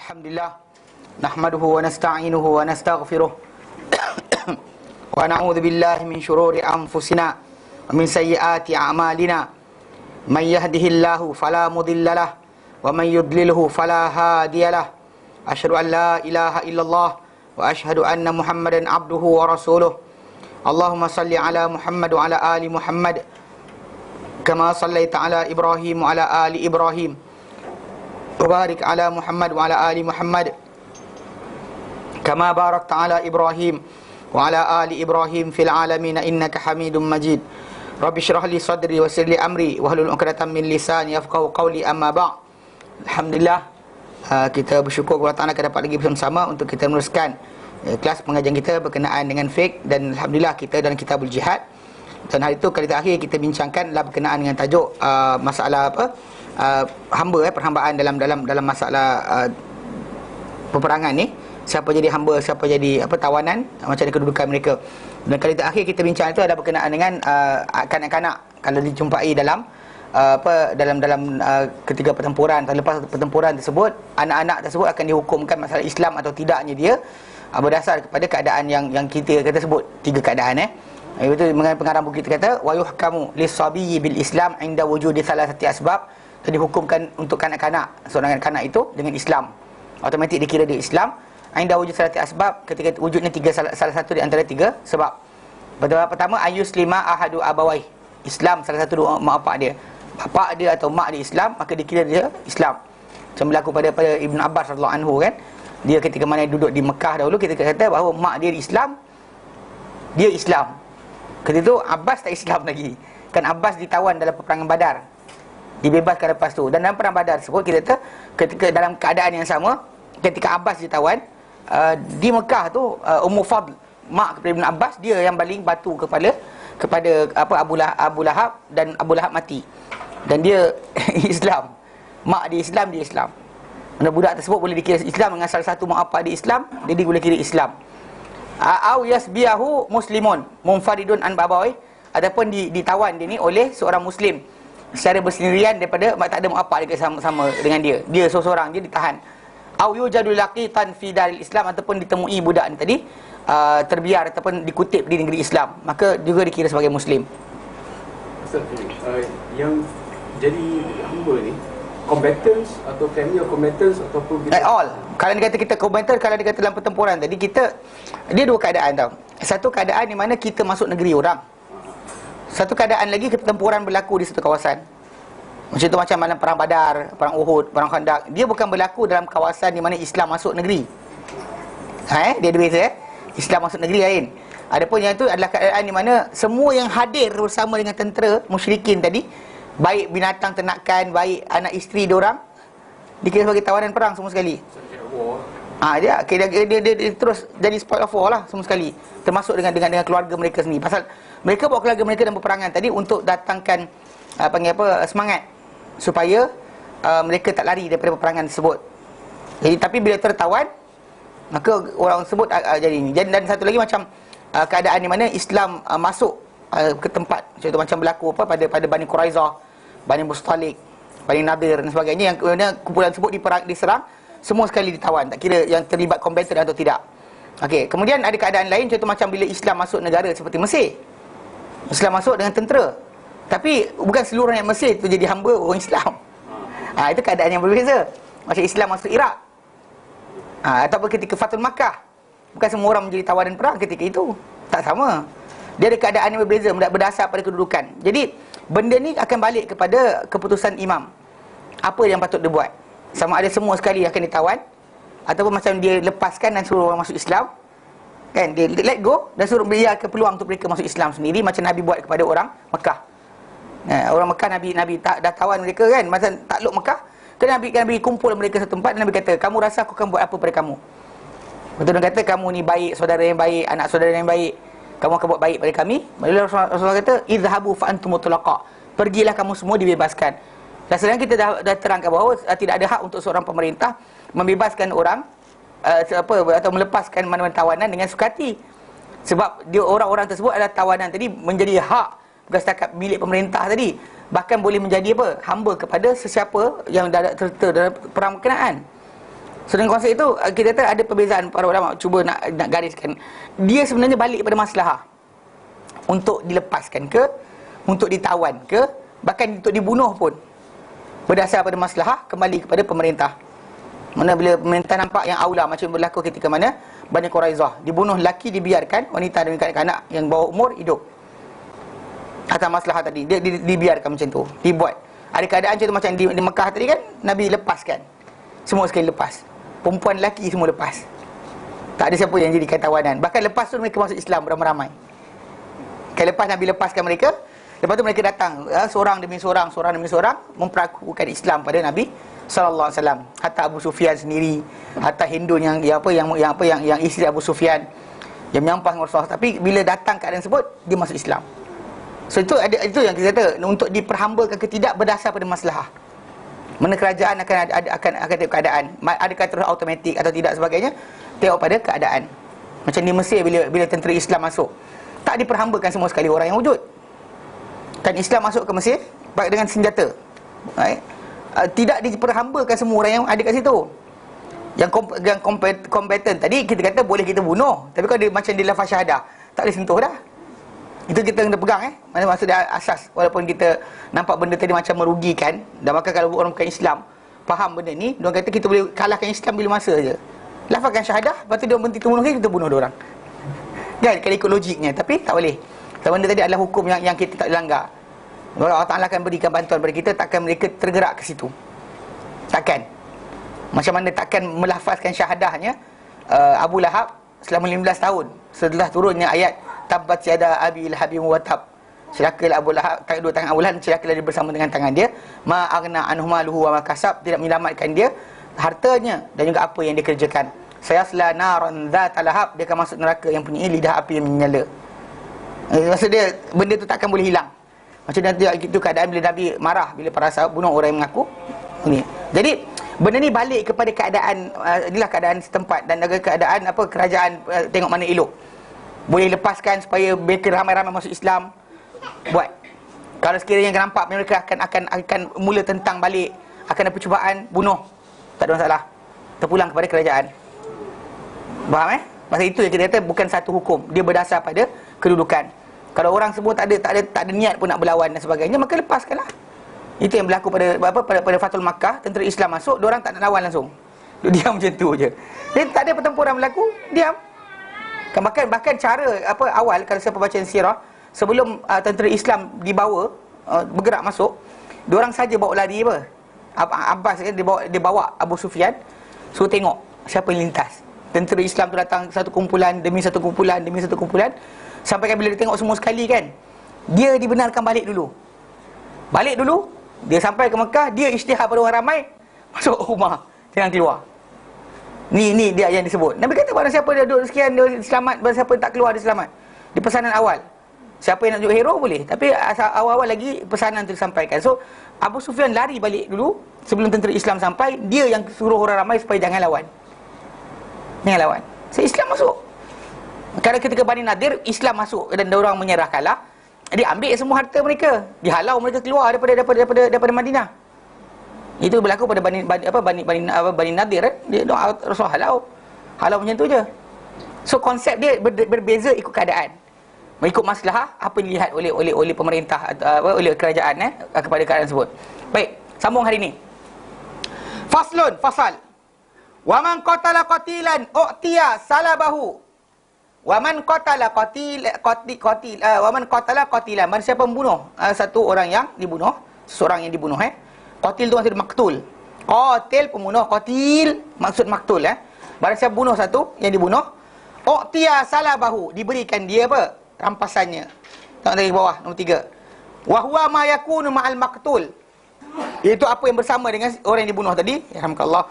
Alhamdulillah, nahmaduhu wa nasta'inuhu wa nastaghfiruh wa na'udzu billahi min shururi anfusina wa min sayyiati a'malina. May yahdihillahu fala mudhillalah wa may yudlilhu fala hadiyalah. Asyhadu an la ilaha illallah wa asyhadu anna Muhammadan abduhu wa rasuluh. Allahumma salli ala Muhammad wa ala ali Muhammad kama sallaita ala Ibrahim wa ala ali Ibrahim. Barik ala Muhammad wa ala ali Muhammad kama barakta ala Ibrahim wa ala ali Ibrahim fil alamin innaka Hamidum Majid. Rabbi shrah li sadri wa yassir li amri wahlul 'uqdatam min lisani yafqahu qawli, amma ba'd. Alhamdulillah, kita bersyukur kepada Allah kita dapat lagi bersama untuk kita meneruskan kelas pengajian kita berkenaan dengan fiqh, dan alhamdulillah kita dalam kitabul jihad. Dan hari itu kali terakhir kita bincangkan adalah berkenaan dengan tajuk masalah hamba, perhambaan dalam masalah peperangan ni. Siapa jadi hamba, siapa jadi tawanan, macam mana kedudukan mereka. Dan kali terakhir kita bincang itu ada berkenaan dengan kanak-kanak kalau dijumpai dalam ketiga pertempuran. Lepas pertempuran tersebut, anak-anak tersebut akan dihukumkan masalah Islam atau tidaknya dia berdasar kepada keadaan yang kita sebut tiga keadaan. Itu pengarang buku kita kata wa yuhkamu lis-sabiyyi bil Islam inda wujudi salasati asbab. Jadi dihukumkan untuk kanak-kanak, seorang kanak itu dengan Islam, automatik dikira dia Islam. Inda wujud salasati asbab, ketika wujudnya salah satu di antara tiga sebab. Pertama, ayuslima ahadu abawai, Islam salah satu dua mak bapak dia. Bapak dia atau mak dia Islam, maka dikira dia Islam. Macam berlaku pada Ibn Abbas radhiyallahu anhu kan. Dia ketika mana duduk di Mekah dahulu, kita kata bahawa mak dia Islam, dia Islam. Ketika itu Abbas tak Islam lagi. Kan Abbas ditawan dalam peperangan Badar, dibebaskan lepas tu. Dan dalam perang Badar tersebut kita kata, ketika dalam keadaan yang sama, ketika Abbas ditawan di Mekah tu, Ummu Fadl, mak kepada Ibn Abbas, dia yang baling batu kepada Abu Lahab, dan Abu Lahab mati. Dan dia Islam. Mak dia Islam, dia Islam. Mana budak tersebut boleh dikira Islam dengan salah satu mak apa dia Islam, dia boleh kira Islam. Au yasbiyahu muslimun munfaridun an babawai, ataupun ditawan dia ni oleh seorang muslim secara bersendirian daripada tak ada mak apa dia sama dengan dia seorang dia ditahan. Au yujadul laqitan fi daril Islam, ataupun ditemui budak ni tadi terbiar ataupun dikutip di negeri Islam, maka juga dikira sebagai muslim. Ustaz, yang jadi hamba ni combatants atau family of combatants ataupun kita... all. Kalau dia kata kita combatant, kalau dia kata dalam pertempuran tadi, dia dua keadaan tau. Satu keadaan di mana kita masuk negeri orang. Satu keadaan lagi pertempuran berlaku di satu kawasan. Macam tu, macam dalam perang Badar, perang Uhud, perang Khandaq. Dia bukan berlaku dalam kawasan di mana Islam masuk negeri. Dia ada beza Islam masuk negeri lain. Adapun yang itu adalah keadaan di mana semua yang hadir bersama dengan tentera musyrikin tadi, baik binatang ternakan, baik anak isteri diorang, dikira sebagai tawanan perang semua sekali. Dia terus jadi spoil of war lah semua sekali, termasuk dengan keluarga mereka sendiri. Pasal mereka bawa keluarga mereka dalam peperangan tadi untuk datangkan semangat supaya mereka tak lari daripada peperangan tersebut. Jadi tapi bila tertawan, maka orang tersebut jadi ini. Dan satu lagi macam keadaan di mana Islam masuk ke tempat, contoh macam berlaku pada Bani Quraizah, Bani Mustalik, Bani Nadir dan sebagainya, yang kemudian kumpulan tersebut diserang, semua sekali ditawan, tak kira yang terlibat combatant atau tidak. Okey, kemudian ada keadaan lain, contoh macam bila Islam masuk negara seperti Mesir. Islam masuk dengan tentera, tapi bukan seluruh rakyat Mesir itu jadi hamba orang Islam. Itu keadaan yang berbeza. Macam Islam masuk Iraq, ataupun ketika Fathul Makkah, bukan semua orang menjadi tawanan perang ketika itu. Tak sama. Dia ada keadaan yang berbeza berdasar pada kedudukan. Jadi benda ni akan balik kepada keputusan imam. Apa yang patut dia buat? Sama ada semua sekali akan ditawan, ataupun macam dia lepaskan dan suruh orang masuk Islam, kan? Dia let go dan suruh biarkan peluang untuk mereka masuk Islam sendiri, macam Nabi buat kepada orang Mekah. Orang Mekah, Nabi dah tawan mereka kan, masa takluk Mekah, kan Nabi kumpul mereka satu tempat, dan Nabi kata, kamu rasa aku akan buat apa pada kamu? Betul, dia kata, kamu ni baik, saudara yang baik, anak saudara yang baik, kamu akan buat baik pada kami. Rasulullah kata, idhabu fa antum mutlaqa, pergilah kamu semua dibebaskan. Dan sekarang kita dah terangkan bahawa tidak ada hak untuk seorang pemerintah membebaskan orang atau melepaskan mana-mana tawanan dengan sukati. Sebab dia orang-orang tersebut adalah tawanan tadi menjadi hak, bukan setakat milik pemerintah tadi, bahkan boleh menjadi hamba kepada sesiapa yang dah terserta dalam perang berkenaan. So dengan konsep itu kita kata ada perbezaan. Para ulama cuba nak gariskan, dia sebenarnya balik kepada maslahah, untuk dilepaskan ke, untuk ditawan ke, bahkan untuk dibunuh pun berdasar pada maslahah, kembali kepada pemerintah. Mana bila pemerintah nampak yang aula, macam berlaku ketika mana Bani Quraizah, dibunuh lelaki, dibiarkan wanita dan kanak-kanak yang bawah umur hidup. Atas maslahah tadi, dia dibiarkan macam tu, dibuat. Ada keadaan contoh macam di Mekah tadi kan, Nabi lepaskan semua sekali, lepas perempuan lelaki semua lepas, tak ada siapa yang jadikan tawanan. Bahkan lepas tu mereka masuk Islam beramai-ramai. Kan lepas Nabi lepaskan mereka, lepas tu mereka datang seorang demi seorang, seorang demi seorang, memperakukan Islam pada Nabi sallallahu alaihi wasallam. Hatta Abu Sufyan sendiri, hatta Hindun yang isteri Abu Sufyan yang menyampah dengan Rasulullah, tapi bila datang keadaan tersebut, dia masuk Islam. So itu yang kita kata, untuk diperhambakan ke tidak berdasar pada maslahah. Mana kerajaan akan tengok keadaan, adakah terus automatik atau tidak sebagainya, tengok pada keadaan. Macam di Mesir, bila tentera Islam masuk, tak diperhambakan semua sekali orang yang wujud. Kan Islam masuk ke Mesir dengan senjata, right? Tidak diperhambakan semua orang yang ada kat situ. Yang kompeten tadi kita kata boleh kita bunuh, tapi kalau dia macam dia lafaz syahadah, tak boleh sentuh dah. Itu kita kena pegang mana maksud dia asas. Walaupun kita nampak benda tadi macam merugikan, dan maka kalau orang bukan Islam faham benda ni, dia kata kita boleh kalahkan Islam bila masa je. Lafazkan syahadah, lepas tu dia berhenti bunuh kita bunuh dia orang. Kan kalau ikut logiknya, tapi tak boleh. Sebab benda tadi adalah hukum yang kita tak dilanggar. Kalau Allah Ta'ala akan berikan bantuan kepada kita, takkan mereka tergerak ke situ. Takkan. Macam mana takkan melafazkan syahadahnya Abu Lahab selama 15 tahun setelah turunnya ayat Tabbat yada abi lahabin wa tab. Celakalah Abu Lahab, dua tangan Abu Lahab, celakalah dia bersama dengan tangan dia. Ma aghna anhu maluhu wa ma kasab, tidak menyelamatkan dia hartanya dan juga apa yang dia kerjakan. Sayasla naran dzata lahab, dia akan masuk neraka yang punya lidah api yang menyala. Maksud dia benda tu takkan boleh hilang. Macam nanti itu keadaan bila Nabi marah bila para sahabat bunuh orang yang mengaku ni. Jadi benda ni balik kepada keadaan, inilah keadaan setempat dan juga keadaan kerajaan, tengok mana elok. Boleh lepaskan supaya mereka ramai-ramai masuk Islam, buat. Kalau sekiranya nampak mereka akan mula tentang balik, akan ada percubaan, bunuh, tak ada masalah, terpulang kepada kerajaan. Faham Masa itu yang kita kata bukan satu hukum, dia berdasar pada kedudukan. Kalau orang semua tak ada niat pun nak berlawan dan sebagainya, maka lepaskanlah. Itu yang berlaku pada Fathul Makkah. Tentera Islam masuk, diorang tak nak lawan langsung, dia diam macam tu je. Jadi tak ada pertempuran berlaku, diam. Bahkan cara awal, kalau siapa baca sirah, sebelum tentera Islam dibawa bergerak masuk, diorang saja bawa lari Abbas dia bawa Abu Sufyan, suruh tengok siapa yang lintas. Tentera Islam tu datang satu kumpulan demi satu kumpulan demi satu kumpulan, sampai kan bila dia tengok semua sekali kan, dia dibenarkan balik dulu. Dia sampai ke Mekah, dia isytihar pada orang ramai, masuk rumah, jangan keluar. Ni dia yang disebut. Nabi kata barang siapa dia duduk sekian dia selamat, barang siapa tak keluar dia selamat. Di pesanan awal. Siapa yang nak jadi hero boleh, tapi awal-awal lagi pesanan tu disampaikan. So Abu Sufyan lari balik dulu sebelum tentera Islam sampai, dia yang suruh orang ramai supaya jangan lawan. So Islam masuk. Kalau ketika Bani Nadir, Islam masuk dan orang menyerah kalah, dia ambil semua harta mereka, dihalau mereka keluar daripada Madinah. Itu berlaku pada Bani Nadir dia Rasul halau macam tu je. So konsep dia berbeza ikut keadaan, mengikut maslahah apa yang dilihat oleh pemerintah atau oleh kerajaan kepada keadaan tersebut. Baik, sambung hari ini. Fasal. Wa man qatala qatilan u'tiya salabahu. Wa man qatala qatilan, man siapa membunuh satu orang yang dibunuh, seseorang yang dibunuh qatil tu maksud maktul. Qatil pembunuh, qatil maksud maktul Barang siapa bunuh satu yang dibunuh, u'tiya salabahu, diberikan dia rampasannya. Tengok dari bawah nombor 3. Wa huwa ma yakunu ma'al maktul, itu apa yang bersama dengan orang yang dibunuh tadi, yarhamkallah,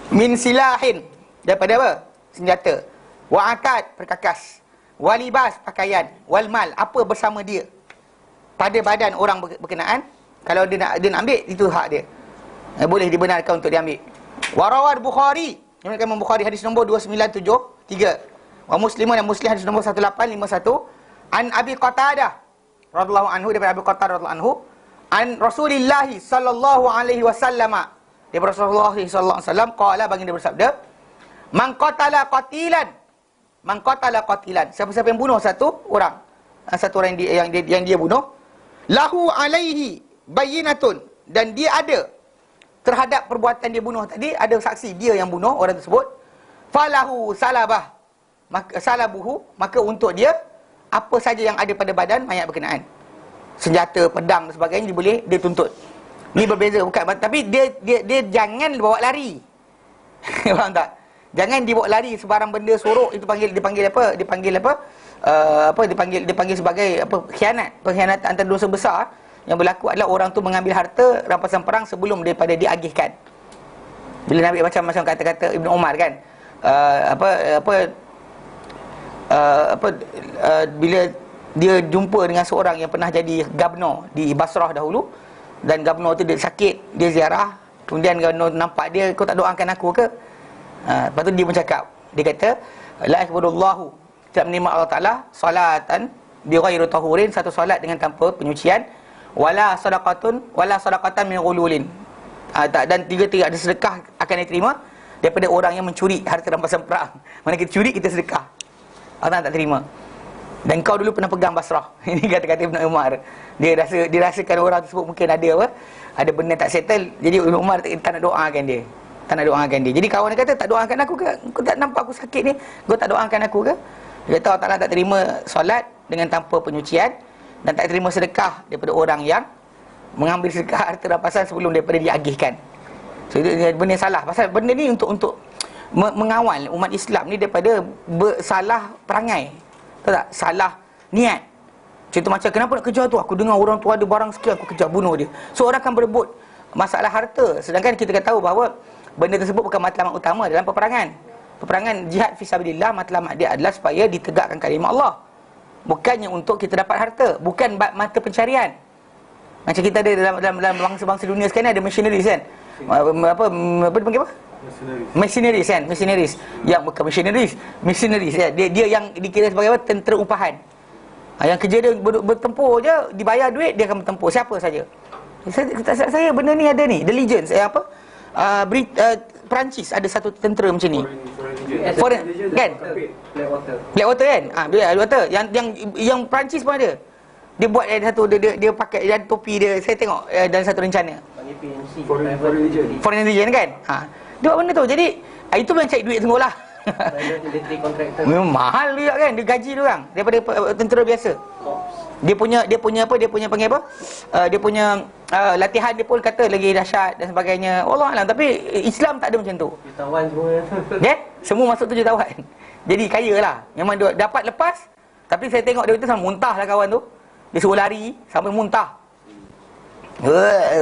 min silahin, daripada senjata, wa akad, perkakas, walibas, pakaian, wal mal, apa bersama dia pada badan orang berkenaan. Kalau dia nak ambil, itu hak dia, boleh dibenarkan untuk diambil. Warawad Bukhari, Imam Bukhari hadis nombor 2973, wa Muslimun dan Muslim hadis nombor 1851, an Abi Qatadah radhiyallahu anhu, daripada Abi Qatadah radhiyallahu anhu, an Rasulillah sallallahu alaihi wasallam, daripada Rasulullah sallallahu alaihi wasallam, qala, baginda bersabda, man qatala qatilan, siapa-siapa yang bunuh satu orang yang dia bunuh, lahu alaihi bayyinatun, dan dia ada terhadap perbuatan dia bunuh tadi, ada saksi dia yang bunuh orang tersebut, falahu salabah, maka salabuhu, maka untuk dia apa saja yang ada pada badan mayat berkenaan, senjata, pedang dan sebagainya, dia tuntut. Ni berbeza, bukan, tapi dia jangan bawa lari. Faham tak? Jangan dibawa lari sebarang benda sorok, itu dipanggil sebagai apa, pengkhianatan antara dosa besar. Yang berlaku adalah orang tu mengambil harta rampasan perang sebelum daripada diagihkan. Bila Nabi macam kata-kata Ibn Umar kan, bila dia jumpa dengan seorang yang pernah jadi gubernur di Basrah dahulu, dan gubernur tu dia sakit, dia ziarah, kemudian gubernur nampak dia, kau tak doakan aku ke? Lepas tu dia bercakap, dia kata, la yakbudullahu, tidak menerima Allah Ta'ala salatan bi ghairi tahurin, satu solat dengan tanpa penyucian, wala sadaqatan min ghululin, dan tiga ada sedekah akan diterima daripada orang yang mencuri harta rampasan perang. Mana kita curi, kita sedekah, Allah tak terima. Dan kau dulu pernah pegang Basrah. Ini kata-kata Ibn Umar. Dia rasakan orang tersebut mungkin ada benda tak settle. Jadi Ibn Umar tak nak doakan dia. Jadi kawan dia kata, tak doakan aku ke? Kau tak nampak aku sakit ni? Kau tak doakan aku ke? Dia kata Allah Ta'ala tak terima solat dengan tanpa penyucian, dan tak terima sedekah daripada orang yang mengambil sedekah harta rampasan sebelum daripada diagihkan. So itu benda salah. Pasal benda ni untuk mengawal umat Islam ni daripada salah perangai. Tahu tak? Salah niat. Contoh macam, kenapa nak kejar tu? Aku dengar orang tu ada barang sikit, aku kejar, bunuh dia. So orang akan berebut masalah harta, sedangkan kita tahu bahawa benda tersebut bukan matlamat utama dalam peperangan. Peperangan jihad fisabilillah, matlamat dia adalah supaya ditegakkan kalimah Allah, bukannya untuk kita dapat harta, bukan mata pencarian. Macam kita ada dalam bangsa-bangsa dunia sekarang ada missionaries kan? Apa dipanggil apa? Missionaries kan? Missionaries. Yang bukan missionaries ya. Dia yang dikira sebagai apa? Tentera upahan. Yang kerja dia bertempur je, dibayar duit, dia akan bertempur siapa saja. Saya benda ni ada ni, the Legions, Perancis ada satu tentera macam ni. Foreign kan? Blackwater kan? Blackwater. Yang Perancis pun ada. Dia buat satu, dia pakai dan topi dia, saya tengok dalam satu rencana. Foreign Legion kan? Dia buat benda tu. Jadi itu memang cari duit tengok lah. Memang mahal dia kan, dia gaji dia orang daripada tentera biasa. Dia punya panggil apa? Dia punya latihan dia pun kata lagi dahsyat dan sebagainya. Wallah alam, tapi Islam tak ada macam tu. Jutawan semua. Ya, semua masuk tu jutawan. Jadi kaya lah. Memang dia dapat lepas. Tapi saya tengok dia tu sampai muntah lah kawan tu. Dia suruh lari sampai muntah.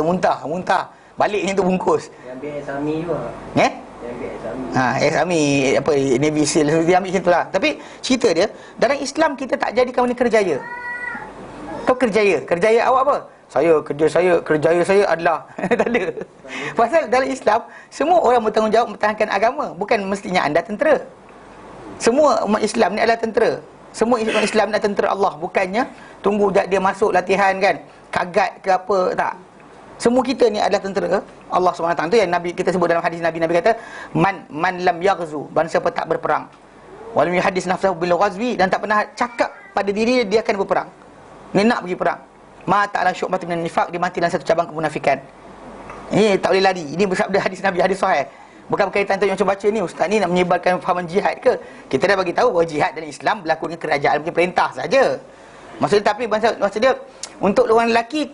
Muntah. Baliknya tu bungkus. Dia ambil Exami juga. Exami apa, Navy SEAL, dia ambil macam tu lah. Tapi cerita dia, dalam Islam kita tak jadikan benda kerjaya. Kau kerjaya awak apa? Kerjaya saya adalah tak ada. Pasal dalam Islam semua orang bertanggungjawab mempertahankan agama, bukan mestinya anda tentera. Semua umat Islam ni adalah tentera. Semua umat Islam ni adalah tentera Allah, bukannya tunggu dia masuk latihan kan, kagat ke apa, tak. Semua kita ni adalah tentera Allah SWT. Itu yang Nabi kita sebut dalam hadis Nabi kata, man lam yaghzu, barang siapa tak berperang, walam yuhaddis nafsahu bil ghazwi, dan tak pernah cakap pada diri dia akan berperang, ni nak pergi perang, ma ta'ala syu'batun min nifaq, dia mati dalam satu cabang kemunafikan. Ini tak boleh lari. Ini bersabda hadis Nabi, hadis sahih. Bukan berkaitan tu yang macam baca ni, ustaz ni nak menyebarkan fahaman jihad ke? Kita dah bagi tahu bahawa jihad dalam Islam berlaku dengan kerajaan, mungkin perintah saja. Maksudnya, tapi maksud dia untuk orang lelaki,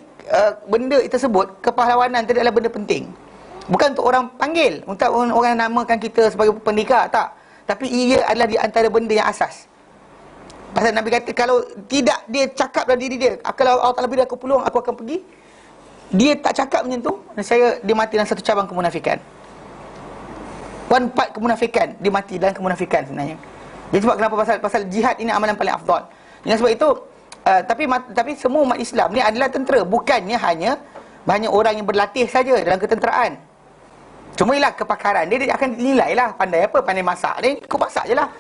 benda tersebut, kepahlawanan itu adalah benda penting. Bukan untuk orang panggil, untuk orang namakan kita sebagai pendekar, tak. Tapi ia adalah di antara benda yang asas. Pasal Nabi kata, kalau tidak dia cakap dalam diri dia, kalau Allah Ta'ala beri aku peluang, aku akan pergi, dia tak cakap macam tu, dia mati dalam satu cabang kemunafikan. One part kemunafikan, dia mati dalam kemunafikan sebenarnya. Jadi sebab kenapa pasal jihad ini amalan paling afdal. Dengan sebab itu, tapi semua umat Islam ni adalah tentera, bukannya hanya orang yang berlatih saja dalam ketenteraan. Cuma ialah kepakaran dia akan dinilai lah. Pandai apa, pandai masak, dia ikut masak je lah.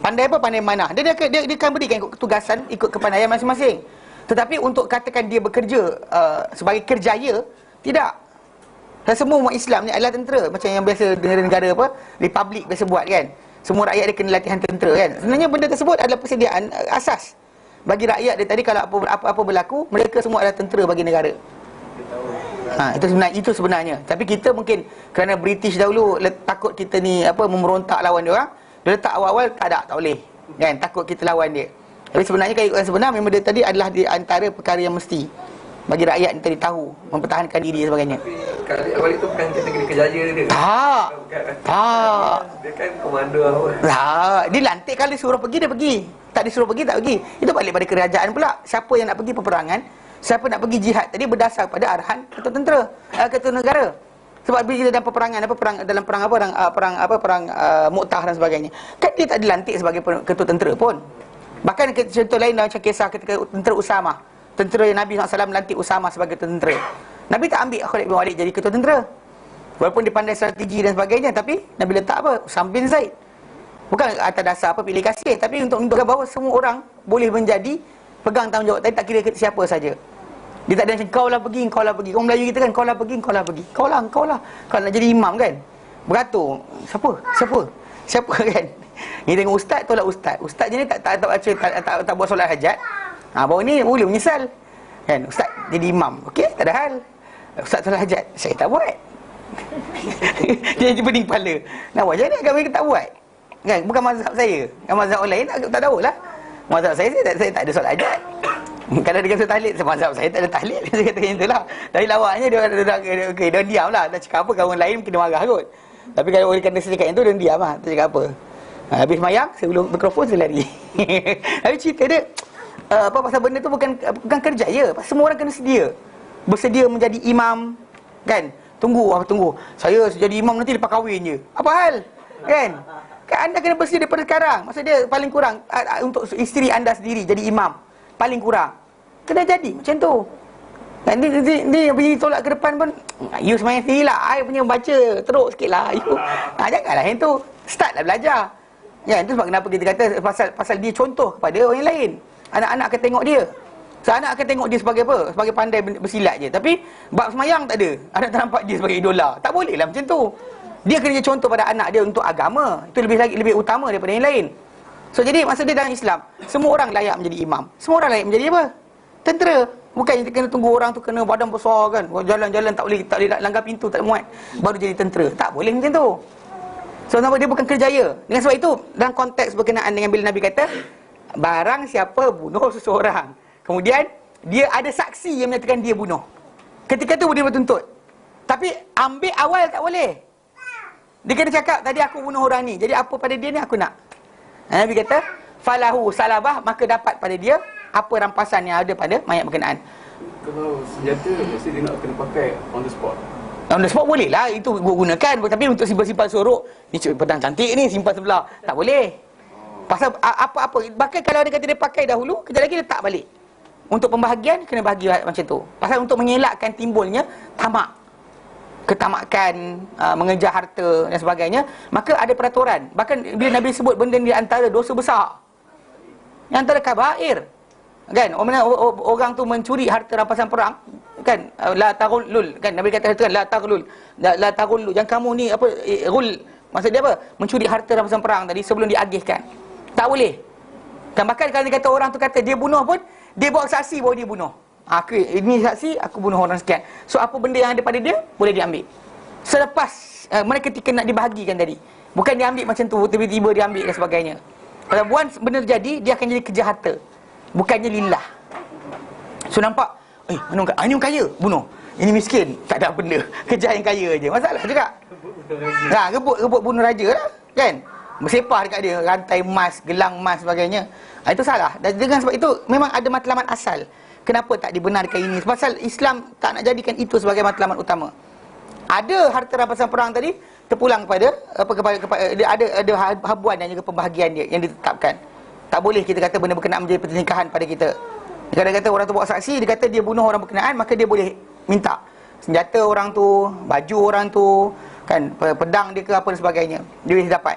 Pandai apa, pandai mana, dia akan berikan ikut ketugasan, ikut kepandaian masing-masing. Tetapi untuk katakan dia bekerja sebagai kerjaya, tidak. Dan semua umat Islam ni adalah tentera. Macam yang biasa negara-negara apa, republik biasa buat kan. Semua rakyat dia kena latihan tentera kan. Sebenarnya benda tersebut adalah persediaan asas bagi rakyat dia tadi. Kalau apa-apa berlaku, mereka semua adalah tentera bagi negara. Itu sebenarnya. Tapi kita mungkin kerana British dahulu takut kita ni memerontak lawan dia orang, dia letak awal-awal tak boleh kan, takut kita lawan dia. Tapi sebenarnya kalau sebenar memang dia tadi adalah di antara perkara yang mesti bagi rakyat yang tadi tahu mempertahankan diri dan sebagainya. Tapi kalau awal itu bukan kita kena kejaya dia. Tak. Dia kan komando awal. Dia lantik kalau disuruh pergi dia pergi. Tak disuruh pergi tak pergi. Itu balik pada kerajaan pula. Siapa yang nak pergi peperangan, siapa nak pergi jihad tadi berdasar pada arahan ketua tentera, ketua negara. Sebab bila dalam peperangan perang Mu'tah dan sebagainya, kan dia tak dilantik sebagai ketua tentera pun. Bahkan contoh lain macam kisah ketika tentera Usamah, tentera yang Nabi SAW lantik Usamah sebagai tentera. Nabi tak ambil Khalid bin Walid jadi ketua tentera. Walaupun dia pandai strategi dan sebagainya, tapi Nabi letak Usam bin Zaid. Bukan atas dasar pilih kasih, tapi untuk menunjukkan bahawa semua orang boleh menjadi pegang tanggungjawab tadi, tak kira siapa saja. Dia tak ada macam kau lah pergi. Orang Melayu kita kan, kau lah pergi. Kau lah. Kalau nak jadi imam kan, beratur. Siapa kan? Ni tengok ustaz, tolak ustaz. Ustaz je ni tak baca, tak buat solat hajat. Baru ni boleh menyesal. Kan, ustaz jadi imam. Okey, tak ada hal. Ustaz solat hajat, saya tak buat. Dia pening kepala. Nak buat macam ni, agama kita tak buat. Kan, bukan mazhab saya. Mazhab orang lain tak tahu lah. Mazhab saya tak ada solat hajat. Kalau dia kata tahlil, mazhab saya tak ada tahlil. Saya kata macam itulah. Dari lawaknya dia diam lah. Dah cakap apa, kawan lain mungkin dia marah kot. Tapi kalau orang kata cakap yang tu, dia diam lah. Tak cakap apa. Habis mayang, sebelum mikrofon saya lari. Habis cerita dia, pasal benda tu bukan kerjaya. Pasal semua orang kena bersedia menjadi imam. Kan? Tunggu. Saya jadi imam nanti lepas kahwin je. Apa hal? Kan anda kena bersedia daripada sekarang. Maksud dia paling kurang untuk isteri anda sendiri jadi imam. Paling kurang kena jadi macam tu. Dan dia pergi tolak ke depan pun, you semayang sendiri lah, I punya baca teruk sikit lah you. Janganlah yang tu. Start lah belajar. Ya, itu sebab kenapa kita kata pasal dia contoh kepada orang lain. Anak-anak akan tengok dia. So, anak akan tengok dia sebagai apa? Sebagai pandai bersilat je. Tapi bab semayang tak ada. Anak tak nampak dia sebagai idola. Tak boleh lah macam tu. Dia kena jadi contoh pada anak dia untuk agama. Itu lebih utama daripada yang lain. So jadi maksud dia dalam Islam, semua orang layak menjadi imam. Semua orang layak menjadi apa? Tentera. Bukan kita kena tunggu orang tu kena badan besar kan, jalan-jalan tak boleh nak langgar pintu, tak muat, baru jadi tentera. Tak boleh macam tu. So nampak dia bukan kerjaya. Dengan sebab itu dalam konteks berkenaan dengan bila Nabi kata barang siapa bunuh seseorang, kemudian dia ada saksi yang menyatakan dia bunuh, ketika tu dia bertuntut. Tapi ambil awal tak boleh. Dia kena cakap tadi aku bunuh orang ni, jadi apa pada dia ni aku nak. Nabi kata falahu salabah, maka dapat pada dia apa rampasan yang ada pada mayat berkenaan. Kalau senjata mesti dia nak kena pakai on the spot. On the spot boleh lah, itu gunakan. Tapi untuk simpan-simpan sorok, ni pedang cantik ni, simpan sebelah, tak boleh. Pasal apa-apa, bahkan kalau dia kata dia pakai dahulu, kejap lagi letak balik. Untuk pembahagian, kena bahagi macam tu. Pasal untuk mengelakkan timbulnya tamak, ketamakan, mengejar harta dan sebagainya, maka ada peraturan. Bahkan bila Nabi sebut benda ni antara dosa besar, yang antara kabair, kan, orang tu mencuri harta rampasan perang, kan, la taghullul, kan, Nabi kata kan, la taghlul, la taghullu, jangan kamu ni ghul, maksud dia apa? Mencuri harta rampasan perang tadi sebelum diagihkan. Tak boleh. Dan bahkan kalau dia kata orang tu kata dia bunuh pun, dia bawa saksi bahawa dia bunuh. Aku ini saksi, aku bunuh orang sekian. So apa benda yang ada pada dia boleh diambil selepas mana ketika nak dibahagikan tadi. Bukan dia ambil macam tu tiba-tiba dia ambil dan sebagainya. Kalau buat benda terjadi, dia akan jadi kejahata, bukannya lillah. So nampak, mana ini orang kaya bunuh, ini miskin tak ada benda, kejar yang kaya je. Masalah juga. Rebut bunuh raja lah, kan, bersepah dekat dia, rantai emas, gelang emas sebagainya. Itu salah. Dan dengan sebab itu memang ada matlamat asal. Kenapa tak dibenarkan ini? Pasal Islam tak nak jadikan itu sebagai matlamat utama. Ada harta rampasan perang tadi terpulang kepada ada habuan dan juga pembahagian dia yang ditetapkan. Tak boleh kita kata benda berkenaan menjadi pertelingkahan pada kita. Dia kata orang tu bawa saksi, dia kata dia bunuh orang berkenaan, maka dia boleh minta senjata orang tu, baju orang tu, kan, pedang dia ke apa dan sebagainya. Dia boleh dapat.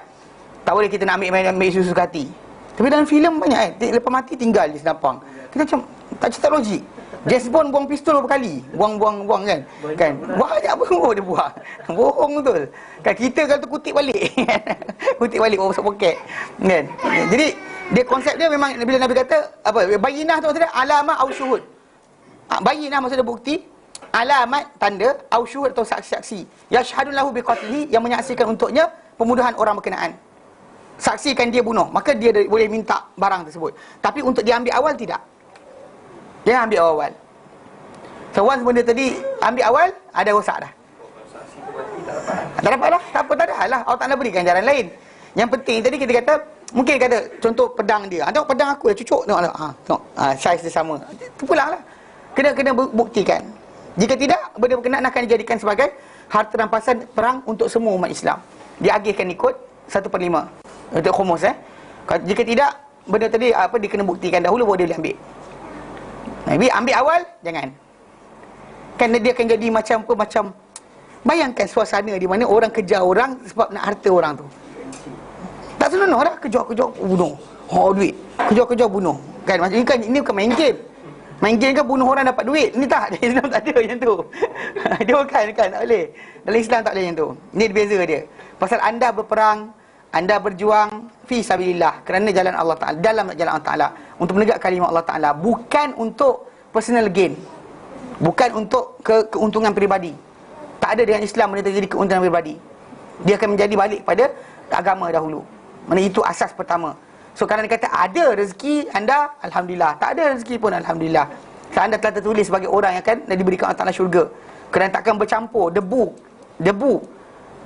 Tak boleh kita nak ambil isu-isu hati. Tapi dalam filem banyak lepas mati tinggal di senapang. Kita macam tak cerita logik. James Bond buang pistol berapa kali? Buang kan? Kan? Banyak benda dia buang. Bohong betul. Kan kita kalau tu kutip balik. Kutip balik masuk poket. Kan? Jadi dia konsep dia memang bila Nabi kata apa? Bayyinah tu maksudnya alamat au syuhud. Bayyinah maksudnya bukti, alamat tanda au syuhud atau saksi-saksi. Yashhadu lahu biqatlihi, yang menyaksikan untuknya pembunuhan orang berkenaan. Saksikan dia bunuh, maka dia boleh minta barang tersebut. Tapi untuk dia ambil awal tidak. Dia ambil awal. So once benda tadi ambil awal, ada rosak dah. Tak dapat lah. Tak apa, tak ada lah. Allah Ta'ala berikan jalan lain. Yang penting tadi kita kata, mungkin kata contoh pedang dia. Tengok pedang aku dah cucuk. Tengok tengok. Saiz dia sama. Terpulang lah. Kena buktikan. Jika tidak, benda berkenaan akan dijadikan sebagai harta rampasan perang untuk semua umat Islam. Diagihkan ikut 1/5 untuk khumus. Jika tidak, benda tadi dia kena buktikan dahulu baru dia boleh ambil. Nabi ambil awal, jangan. Kan dia akan jadi macam bayangkan suasana di mana orang kejar orang sebab nak harta orang tu. Tak senonoh dah, kejar bunuh. Duit. Kejar bunuh. Kan macam ini bukan main game. Main game kan bunuh orang dapat duit. Ini tak, dalam Islam tak ada macam tu. Dia bukan, tak boleh. Dalam Islam tak boleh macam tu. Ini beza dia. Pasal anda berperang, anda berjuang fi sabilillah, kerana jalan Allah Ta'ala, dalam jalan Allah Ta'ala, untuk menegak kalimah Allah Ta'ala, bukan untuk personal gain, bukan untuk keuntungan peribadi. Tak ada dengan Islam benda terjadi keuntungan peribadi. Dia akan menjadi balik pada agama dahulu. Mana itu asas pertama. So kalau dia kata ada rezeki anda, alhamdulillah. Tak ada rezeki pun alhamdulillah. So, anda telah tertulis sebagai orang yang akan diberikan Allah Ta'ala syurga. Kerana takkan bercampur debu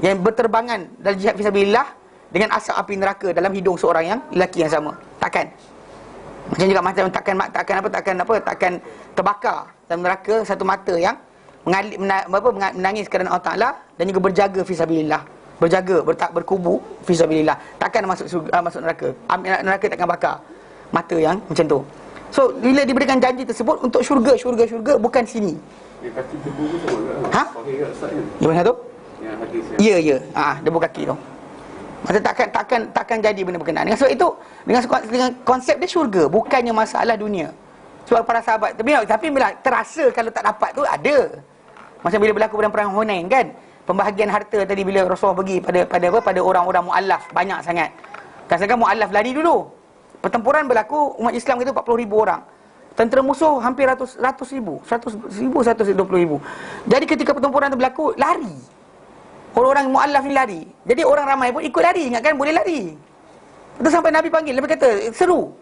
yang berterbangan dalam jihad fisabilillah dengan asap api neraka dalam hidung seorang yang lelaki yang sama. Takkan. Macam juga takkan terbakar dalam neraka satu mata yang menangis kerana Allah Ta'ala dan juga berjaga fisabilillah. Berjaga, berkubu fisabilillah. Takkan masuk neraka. Neraka takkan bakar mata yang macam tu. So bila diberikan janji tersebut untuk syurga, bukan sini. Yang kaki debu tu sama ke? Pakai kat ustaz kan? Yang mana tu? Yang hadis Ya. Debu kaki tu. Maksudnya takkan jadi benda berkenaan. Dengan sebab itu, dengan konsep dia syurga, bukannya masalah dunia. Sebab para sahabat, tapi bila terasa kalau tak dapat tu ada. Macam bila berlaku perang Hunain kan, pembahagian harta tadi bila Rasulullah pergi pada orang-orang mu'allaf banyak sangat. Kadang-kadang mu'allaf lari dulu. Pertempuran berlaku, umat Islam itu 40,000 orang. Tentera musuh hampir ratus ribu, 120,000. Jadi ketika pertempuran itu berlaku, lari. Orang-orang mu'allaf ni lari. Jadi orang ramai pun ikut lari. Ingatkan boleh lari. Lepas sampai Nabi panggil, Nabi kata, seru.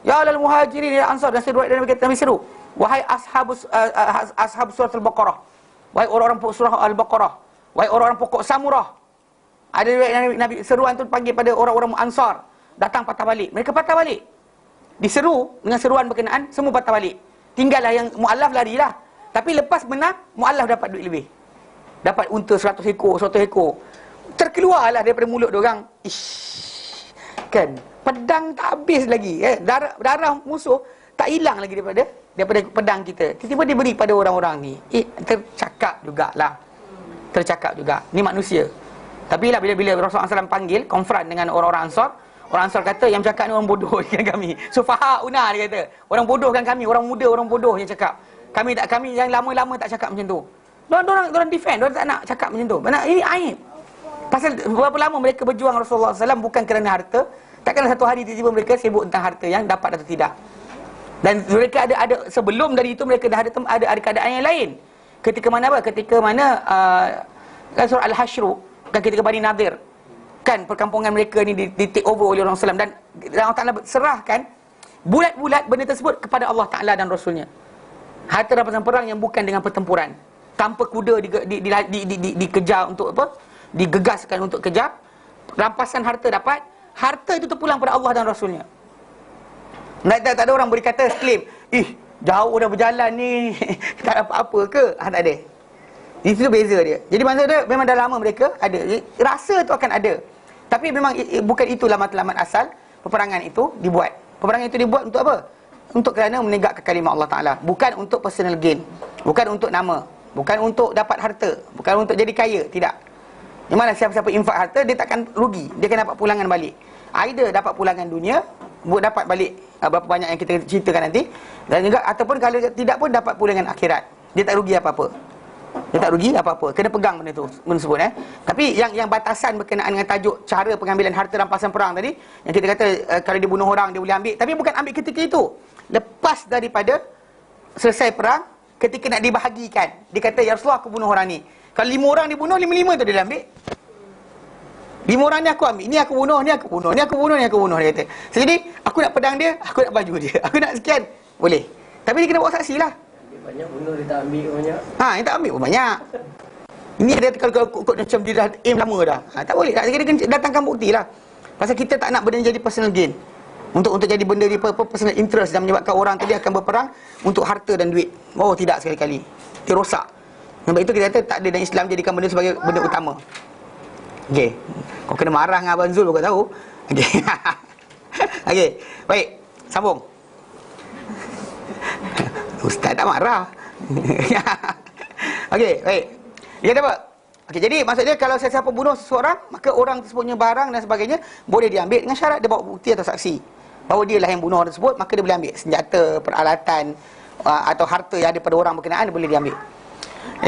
Ya alal muhajirin ya ansar. Dan Nabi seru. Wahai ashab surah Al-Baqarah. Wahai orang-orang surah Al-Baqarah. Wahai orang-orang pokok Samurah. Ada Nabi seruan tu panggil pada orang-orang Ansar. Datang patah balik. Mereka patah balik. Diseru dengan seruan berkenaan, semua patah balik. Tinggallah yang mu'allaf larilah. Tapi lepas menang, mu'allaf dapat duit lebih. Dapat unta 100 ekor, 100 ekor. Terkeluarlah daripada mulut diorang. Kan? Pedang tak habis lagi. Darah musuh tak hilang lagi daripada pedang kita. Tiba-tiba diberi pada orang-orang ni. Tercakap jugalah. Tercakap juga. Ni manusia. Tapi lah bila Rasulullah SAW panggil, konfront dengan orang-orang Ansar, orang Ansar kata, yang cakap ni orang bodoh dengan kami. Sufahauna dia kata. Orang bodohkan kami, orang muda, orang bodoh yang cakap. Kami yang lama-lama tak cakap macam tu. Diorang defend, diorang tak nak cakap macam tu. Mana ini aib. Pasal berapa lama mereka berjuang Rasulullah SAW bukan kerana harta. Takkanlah satu hari tiba-tiba mereka sibuk tentang harta yang dapat atau tidak. Dan mereka ada sebelum dari itu mereka dah ada keadaan yang lain. Ketika mana surah Al-Hasyr, kan ketika Bani Nadir, kan perkampungan mereka ni di take over oleh Rasulullah SAW, dan Allah Ta'ala serahkan bulat-bulat benda tersebut kepada Allah Ta'ala dan Rasulnya. Harta rampasan perang yang bukan dengan pertempuran, tanpa kuda dikejar untuk apa? Digegaskan untuk kejar. Rampasan harta dapat. Harta itu terpulang pada Allah dan Rasulnya. Tak ada orang berkata klaim, jauh dah berjalan ni, tak dapat apa ke? Tak ada. Itu beza dia. Jadi maksudnya memang dah lama mereka ada. Rasa tu akan ada. Tapi memang bukan itulah matlamat asal peperangan itu dibuat. Peperangan itu dibuat untuk apa? Untuk kerana menegakkan kalimah Allah Ta'ala. Bukan untuk personal gain. Bukan untuk nama. Bukan untuk dapat harta. Bukan untuk jadi kaya. Tidak. Yang mana siapa-siapa infak harta, dia takkan rugi. Dia akan dapat pulangan balik. Either dapat pulangan dunia dapat balik berapa banyak yang kita ceritakan nanti. Dan juga ataupun kalau tidak pun dapat pula dengan akhirat. Dia tak rugi apa-apa. Dia tak rugi apa-apa. Kena pegang benda tu, benda sebut Tapi yang batasan berkenaan dengan tajuk cara pengambilan harta rampasan perang tadi, yang kita kata kalau dia bunuh orang dia boleh ambil, tapi bukan ambil ketika itu. Lepas daripada selesai perang, ketika nak dibahagikan, dia kata ya Rasulullah aku bunuh orang ni. Kalau 5 orang dibunuh, 5-5 tu dia ambil. 5 orang ni aku ambil, ni aku bunuh, ni aku bunuh, ni aku bunuh, ni aku bunuh, dia kata. Jadi aku nak pedang dia, aku nak baju dia, aku nak sekian, boleh. Tapi dia kena bawa saksi lah. Banyak bunuh dia tak ambil banyak. Yang tak ambil pun banyak. Ini dia kalau ikut macam dia dah aim lama dah. Tak boleh. Dia kena datangkan bukti lah. Pasal kita tak nak benda ni jadi personal gain. Untuk jadi benda ni personal interest dan menyebabkan orang tadi akan berperang untuk harta dan duit. Oh tidak sekali-kali. Dia rosak. Sebab itu kita kata tak ada dalam Islam jadikan benda sebagai benda utama. Okey. Kau kena marah dengan Abang Zul kau tahu. Okey. Okey. Baik. Sambung. Ustaz tak marah. Okey, baik. Dia kata apa? Okey, jadi maksudnya kalau sesiapa bunuh seseorang, maka orang tersebut punya barang dan sebagainya boleh diambil dengan syarat dia bawa bukti atau saksi bahawa dia lah yang bunuh orang tersebut, maka dia boleh ambil senjata, peralatan atau harta yang ada pada orang berkenaan dia boleh diambil.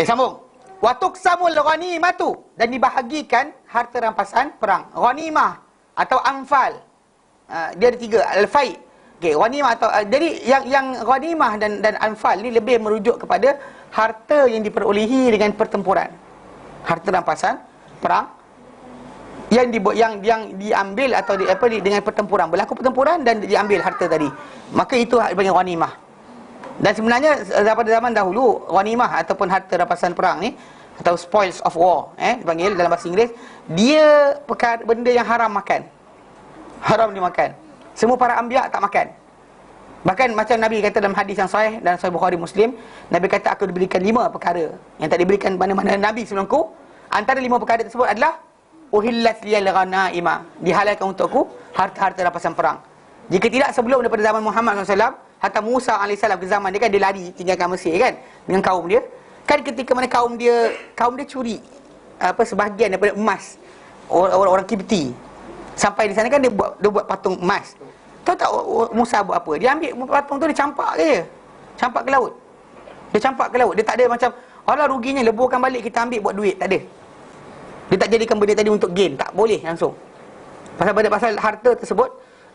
Sambung. Wa tuqsamul ghanimatu, dan dibahagikan harta rampasan perang. Ghanimah atau anfal. Dia ada 3, al-fai. Okey, ghanimah atau jadi yang ghanimah dan anfal ni lebih merujuk kepada harta yang diperolehi dengan pertempuran. Harta rampasan perang yang diambil atau dengan pertempuran, berlaku pertempuran dan diambil harta tadi. Maka itu dipanggil ghanimah. Dan sebenarnya pada zaman dahulu ghanimah ataupun harta rampasan perang ni atau spoils of war dipanggil dalam bahasa Inggeris, dia perkara benda yang haram makan. Haram dimakan. Semua para anbiya tak makan. Bahkan macam Nabi kata dalam hadis yang sahih dan Sahih Bukhari Muslim, Nabi kata aku diberikan 5 perkara yang tak diberikan mana-mana Nabi sebelumku. Antara 5 perkara tersebut adalah uhillat liyal ghanaima, dihalalkan untukku harta-harta rampasan perang. Jika tidak sebelum daripada zaman Muhammad SAW, hatta Musa AS ke zaman dia kan, dia lari tinggalkan Mesir kan dengan kaum dia. Kan ketika mana kaum dia curi sebahagian daripada emas orang Kipti. Sampai di sana kan dia buat patung emas. Tahu tak Musa buat apa? Dia ambil patung tu, dia campak je. Campak ke laut. Dia campak ke laut. Dia tak ada macam alah ruginya, leburkan balik kita ambil buat duit. Tak ada. Dia tak jadikan benda tadi untuk gain. Tak boleh langsung. Pasal harta tersebut,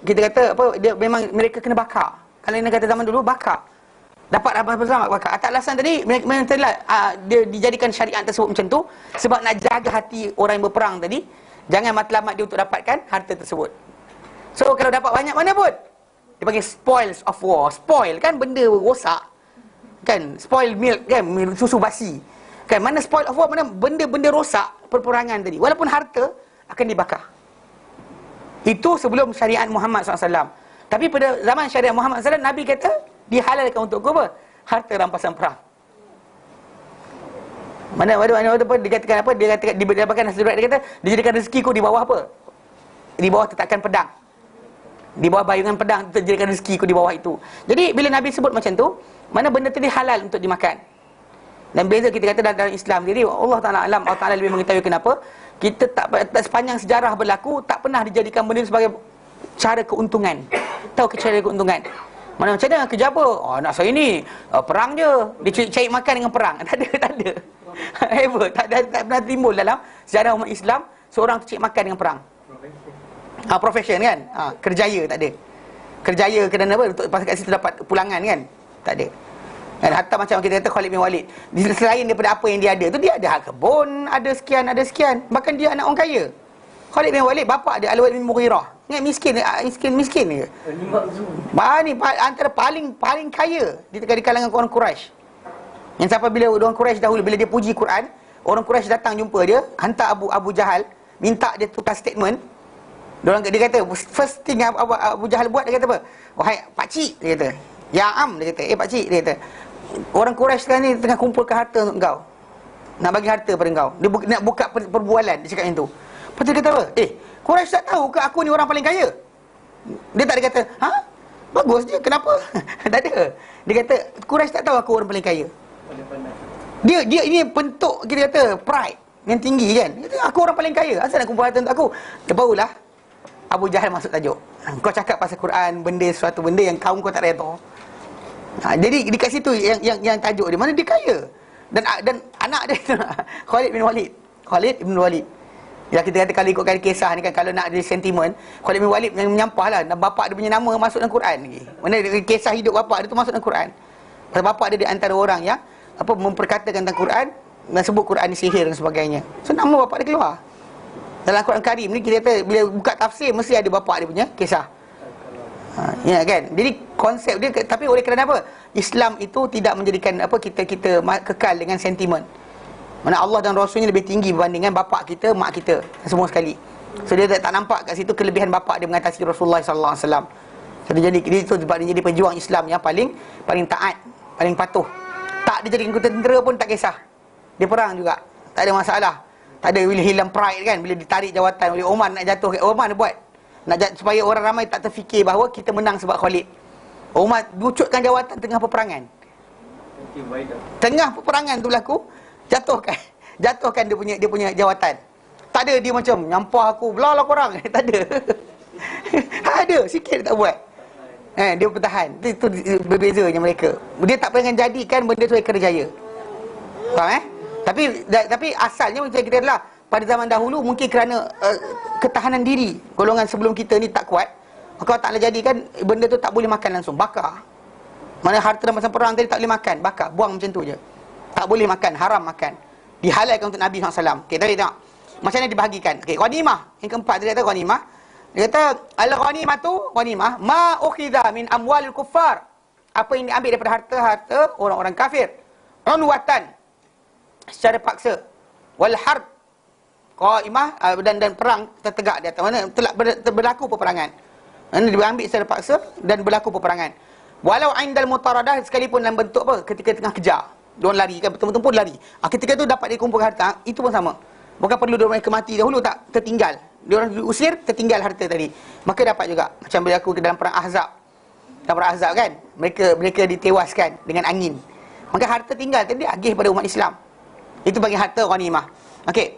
kita kata dia memang mereka kena bakar. Kalau yang kata zaman dulu bakar. Dapat apa bersama bakar. Atas alasan tadi memang dia dijadikan syariat tersebut macam tu sebab nak jaga hati orang yang berperang tadi. Jangan matlamat dia untuk dapatkan harta tersebut. So kalau dapat banyak mana pun, dia panggil spoils of war. Spoil kan benda rosak. Kan spoil milk kan, susu basi. Kan mana spoil of war, mana benda-benda rosak perperangan tadi. Walaupun harta akan dibakar. Itu sebelum syariat Muhammad SAW. Tapi pada zaman syariat Muhammad SAW, Nabi kata dihalalkan untuk apa? Harta rampasan perang. Mana dikatakan apa? Dia katakan diberikan hasil dia kata dijadikan rezekiku di bawah apa? Di bawah tetakan pedang. Di bawah bayungan pedang dijadikan rezekiku di bawah itu. Jadi bila Nabi sebut macam tu, mana benda tadi halal untuk dimakan. Dan beza kita kata dalam Islam. Jadi Allah Taala alam, Allah Taala lebih mengetahui kenapa kita tak sepanjang sejarah berlaku tak pernah dijadikan benda sebagai cara keuntungan. Tahu ke cara keuntungan? Mana macam mana kerja apa? Oh, nak saya ni perang je. Dia cari makan dengan perang. Tak ada. Ever tak pernah timbul dalam sejarah umat Islam seorang tu cari makan dengan perang. Profession kan. Kerjaya tak ada. Kerjaya kerana apa? Untuk pasal kat situ dapat pulangan kan. Tak ada. Dan hatta macam kita kata Khalid bin Walid, selain daripada apa yang dia ada tu, dia ada kebun, ada sekian. Bahkan dia anak orang kaya. Khalid bin Walid, bapak dia Al-Walid bin Mughirah. Ingat miskin ke? Ni antara paling kaya di kalangan orang Quraisy. Yang sampai bila orang Quraisy dahulu, bila dia puji Quran, orang Quraisy datang jumpa dia, hantar Abu Jahal, minta dia tukar statement. Dia kata, first thing Abu Jahal buat, dia kata apa? Wahai pakcik, dia kata. Ya am, dia kata. Pakcik, dia kata. Orang Quraisy sekarang ni tengah kumpulkan harta untuk engkau. Nak bagi harta pada engkau. Dia nak buka perbualan, dia cakap macam tu. Lepas tu dia kata apa? Quraisy tak tahu ke aku ni orang paling kaya? Dia tak ada kata, bagus je, kenapa? Tak ada. Dia kata, Quraisy tak tahu aku orang paling kaya. Dia ini bentuk kita kata pride yang tinggi kan. Dia kata, aku orang paling kaya, asal nak kumpul harta untuk aku? Dia barulah Abu Jahal masuk tajuk. Kau cakap pasal Quran, benda sesuatu benda yang kaum kau tak redha. Jadi dekat situ yang tajuk dia, mana dia kaya. Dan anak dia Khalid bin Walid. Khalid bin Walid. Ya, kita kata kalau ikutkan kisah ni kan, kalau nak ada sentimen, Khalid bin Walid yang menyampah lah, bapak dia punya nama masuk dalam Quran lagi. Mana kisah hidup bapak dia tu masuk dalam Quran. Pasal bapak dia di antara orang yang memperkatakan tentang Quran dan sebut Quran ni sihir dan sebagainya. So nama bapak dia keluar. Dalam Quran Karim ni kita kata bila buka tafsir mesti ada bapak dia punya kisah. Ya kan. Jadi konsep dia, tapi oleh kerana apa? Islam itu tidak menjadikan kita kekal dengan sentimen. Mana Allah dan Rasulnya lebih tinggi berbandingkan bapak kita, mak kita, semua sekali. So dia tak nampak kat situ kelebihan bapak dia mengatasi Rasulullah sallallahu alaihi wasallam. So dia itu sebab dia jadi pejuang Islam yang paling taat, paling patuh. Tak dia jadi anggota tentera pun tak kisah. Dia perang juga, tak ada masalah. Tak ada bila hilang pride kan, bila ditarik jawatan oleh Umar nak jatuh, Umar dia buat supaya orang ramai tak terfikir bahawa kita menang sebab Khalid. Umar bucutkan jawatan tengah peperangan. Tengah peperangan tu berlaku, jatuhkan dia punya jawatan. Tak ada dia macam nyampah aku, belah lah korang. Tak ada. Ada sikit tak buat. Dia bertahan. Itu berbezanya mereka. Dia tak pengen jadikan benda tu kerjaya. Faham Tapi asalnya macam kita adalah pada zaman dahulu mungkin kerana ketahanan diri golongan sebelum kita ni tak kuat, maka Allah Ta'ala jadikan benda tu tak boleh makan langsung, bakar. Mana harta dalam masa perang tadi tak boleh makan, bakar, buang macam tu je. Tak boleh makan, haram makan. Dihalalkan untuk Nabi SAW. Okey, tadi tengok macam mana dibahagikan. Okey, ghanimah. Yang keempat dia kata ghanimah. Dia kata al-ghanimah tu, ghanimah ma ukhidha min amwalil kuffar. Apa yang diambil daripada harta-harta orang-orang kafir. Unwatan, secara paksa. Wal harb, qaimah, dan perang tertegak di atas. Mana telah berlaku peperangan. Mana diambil secara paksa dan berlaku peperangan. Walau indal mutaradah, sekalipun dalam bentuk ketika tengah kejar. Diorang lari kan, betul-betul pun lari. Ketika tu dapat dikumpulkan harta, itu pun sama. Bukan perlu diorang mati dahulu, tak, tertinggal. Diorang diusir, tertinggal harta tadi. Maka dapat juga. Macam berlaku dalam perang Ahzab. Dalam perang Ahzab kan, mereka ditewaskan dengan angin. Maka harta tinggal tadi agih pada umat Islam. Itu bagi harta ghanimah. Okey.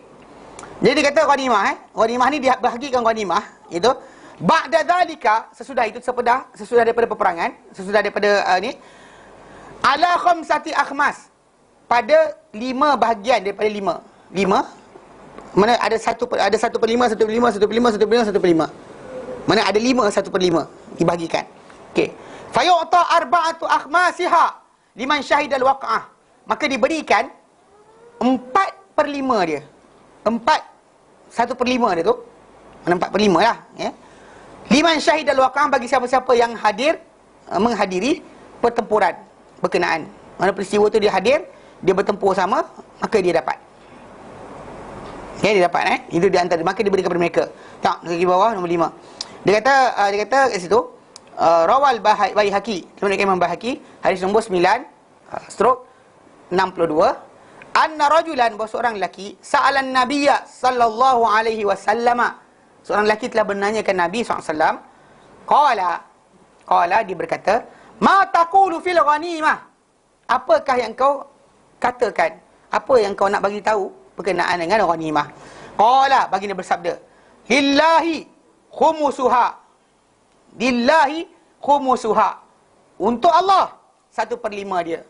Jadi dia kata ghanimah ghanimah ni dibahagikan ghanimah itu ba'da zalika, sesudah itu sesudah daripada peperangan, sesudah daripada ala khamsati akhmas, pada 5 bahagian daripada 5. Mana ada 1/5, 1/5, 1/5, 1/5, 1/5. Mana ada 5, 1/5 dibahagikan. Okey. Fayu'ta arba'atu akhmasiha liman syahidal waqa'ah. Maka diberikan 4/5 dia. 1/5 dia tu. Mana 4/5 lah, ya. Liman syahidal waqa'ah, bagi siapa-siapa yang menghadiri pertempuran berkenaan. Mana peristiwa tu dia hadir, dia bertempur sama, maka dia dapat. Dia dapat itu di antara, maka diberikan kepada mereka. Tengok lagi bawah nombor 5. Dia kata kat situ rawal Baihaqi, Imam Baihaqi, hadis nombor 9/62, anna rajulan, bahawa seorang lelaki, sa'alan nabiyya sallallahu alaihi wasallam, seorang lelaki telah bertanyakan Nabi SAW. Qala, dia berkata, ma taqulu fil ghanimah, apakah yang kau katakan, apa yang kau nak bagi tahu berkenaan dengan ghanimah? Qala, baginda bersabda, lillahi khumusuha, untuk Allah 1/5 dia.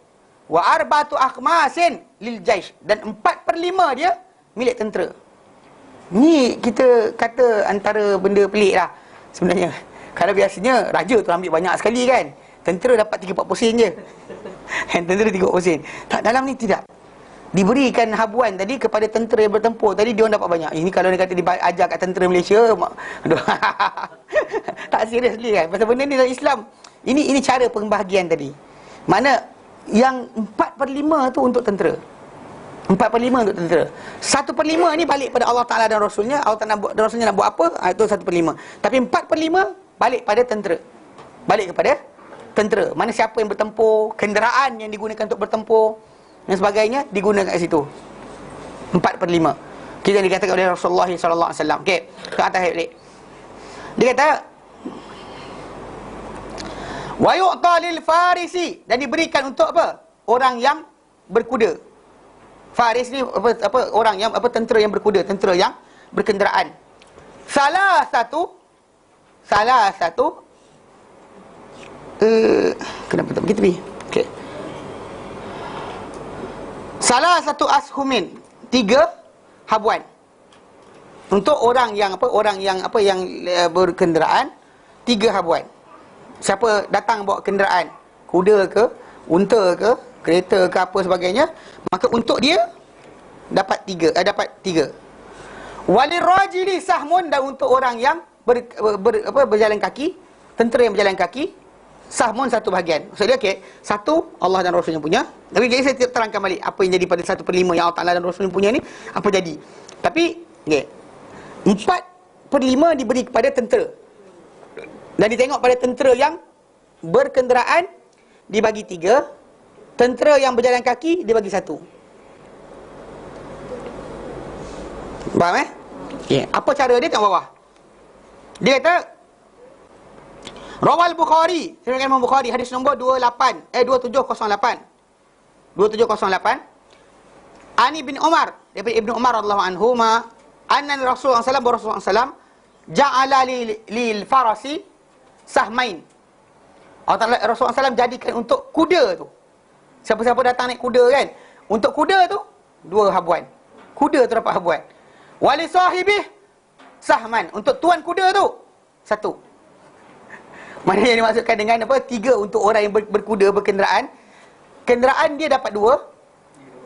Wa arba'atu akhmasin lil jaish, dan 4/5 dia milik tentera. Ni kita kata antara benda pelik lah sebenarnya. Kalau biasanya raja tu ambil banyak sekali kan, tentera dapat 3-4 sen je. Tentera 3-4 sen. Tak, dalam ni tidak. Diberikan habuan tadi kepada tentera yang bertempur. Tadi dia orang dapat banyak. Ini kalau dia kata diajar kat tentera Malaysia, tak seriously kan. Pasal benda ni dalam Islam, ini cara pembahagian tadi. Mana yang 4/5 tu untuk tentera, 4/5 untuk tentera. 1/5 ni balik pada Allah Ta'ala dan Rasulnya. Allah Ta'ala dan Rasulnya nak buat apa, itu 1/5. Tapi 4/5 balik pada tentera, balik kepada tentera. Mana siapa yang bertempur, kenderaan yang digunakan untuk bertempur dan sebagainya digunakan kat situ. 4/5 kita dikatakan oleh Rasulullah sallallahu alaihi wasallam. Okey, ke atas balik. Dia kata wa yu'ta lil farisi, dan diberikan untuk apa? Orang yang berkuda. Faris ni orang yang tentera yang berkuda, tentera yang berkenderaan. Salah satu salah satu kenapa tak begitu ni? Okey. Salah satu ashumin, 3 habuan. Untuk orang yang berkenderaan, 3 habuan. Siapa datang bawa kenderaan, kuda ke, unta ke, kereta ke apa sebagainya, maka untuk dia dapat 3. Walirrajili sahmun, dan untuk orang yang berjalan kaki, tentera yang berjalan kaki, sahmun 1 bahagian. Maksud dia satu Allah dan Rasulnya punya. Tapi jadi saya terangkan balik apa yang jadi pada 1/5 yang Allah Ta'ala dan Rasulnya punya ni, apa jadi. Tapi 4/5 diberi kepada tentera. Dan ditengok pada tentera yang berkenderaan dibagi 3, tentera yang berjalan kaki dibagi 1. Faham apa cara dia kat bawah? Dia kata Rawal Bukhari, riwayat Imam Bukhari, hadis nombor 2708. Ani bin Umar, daripada Ibnu Umar radhiyallahu anhuma, anna Rasulullah SAW ja'ala lil farasi sahmain. Rasulullah SAW jadikan untuk kuda tu, siapa-siapa datang naik kuda kan, untuk kuda tu 2 habuan. Kuda tu dapat habuan. Wali sahibih sahman, untuk tuan kuda tu 1. Mana yang dimaksudkan dengan 3 untuk orang yang berkuda, berkenderaan. Kenderaan dia dapat 2,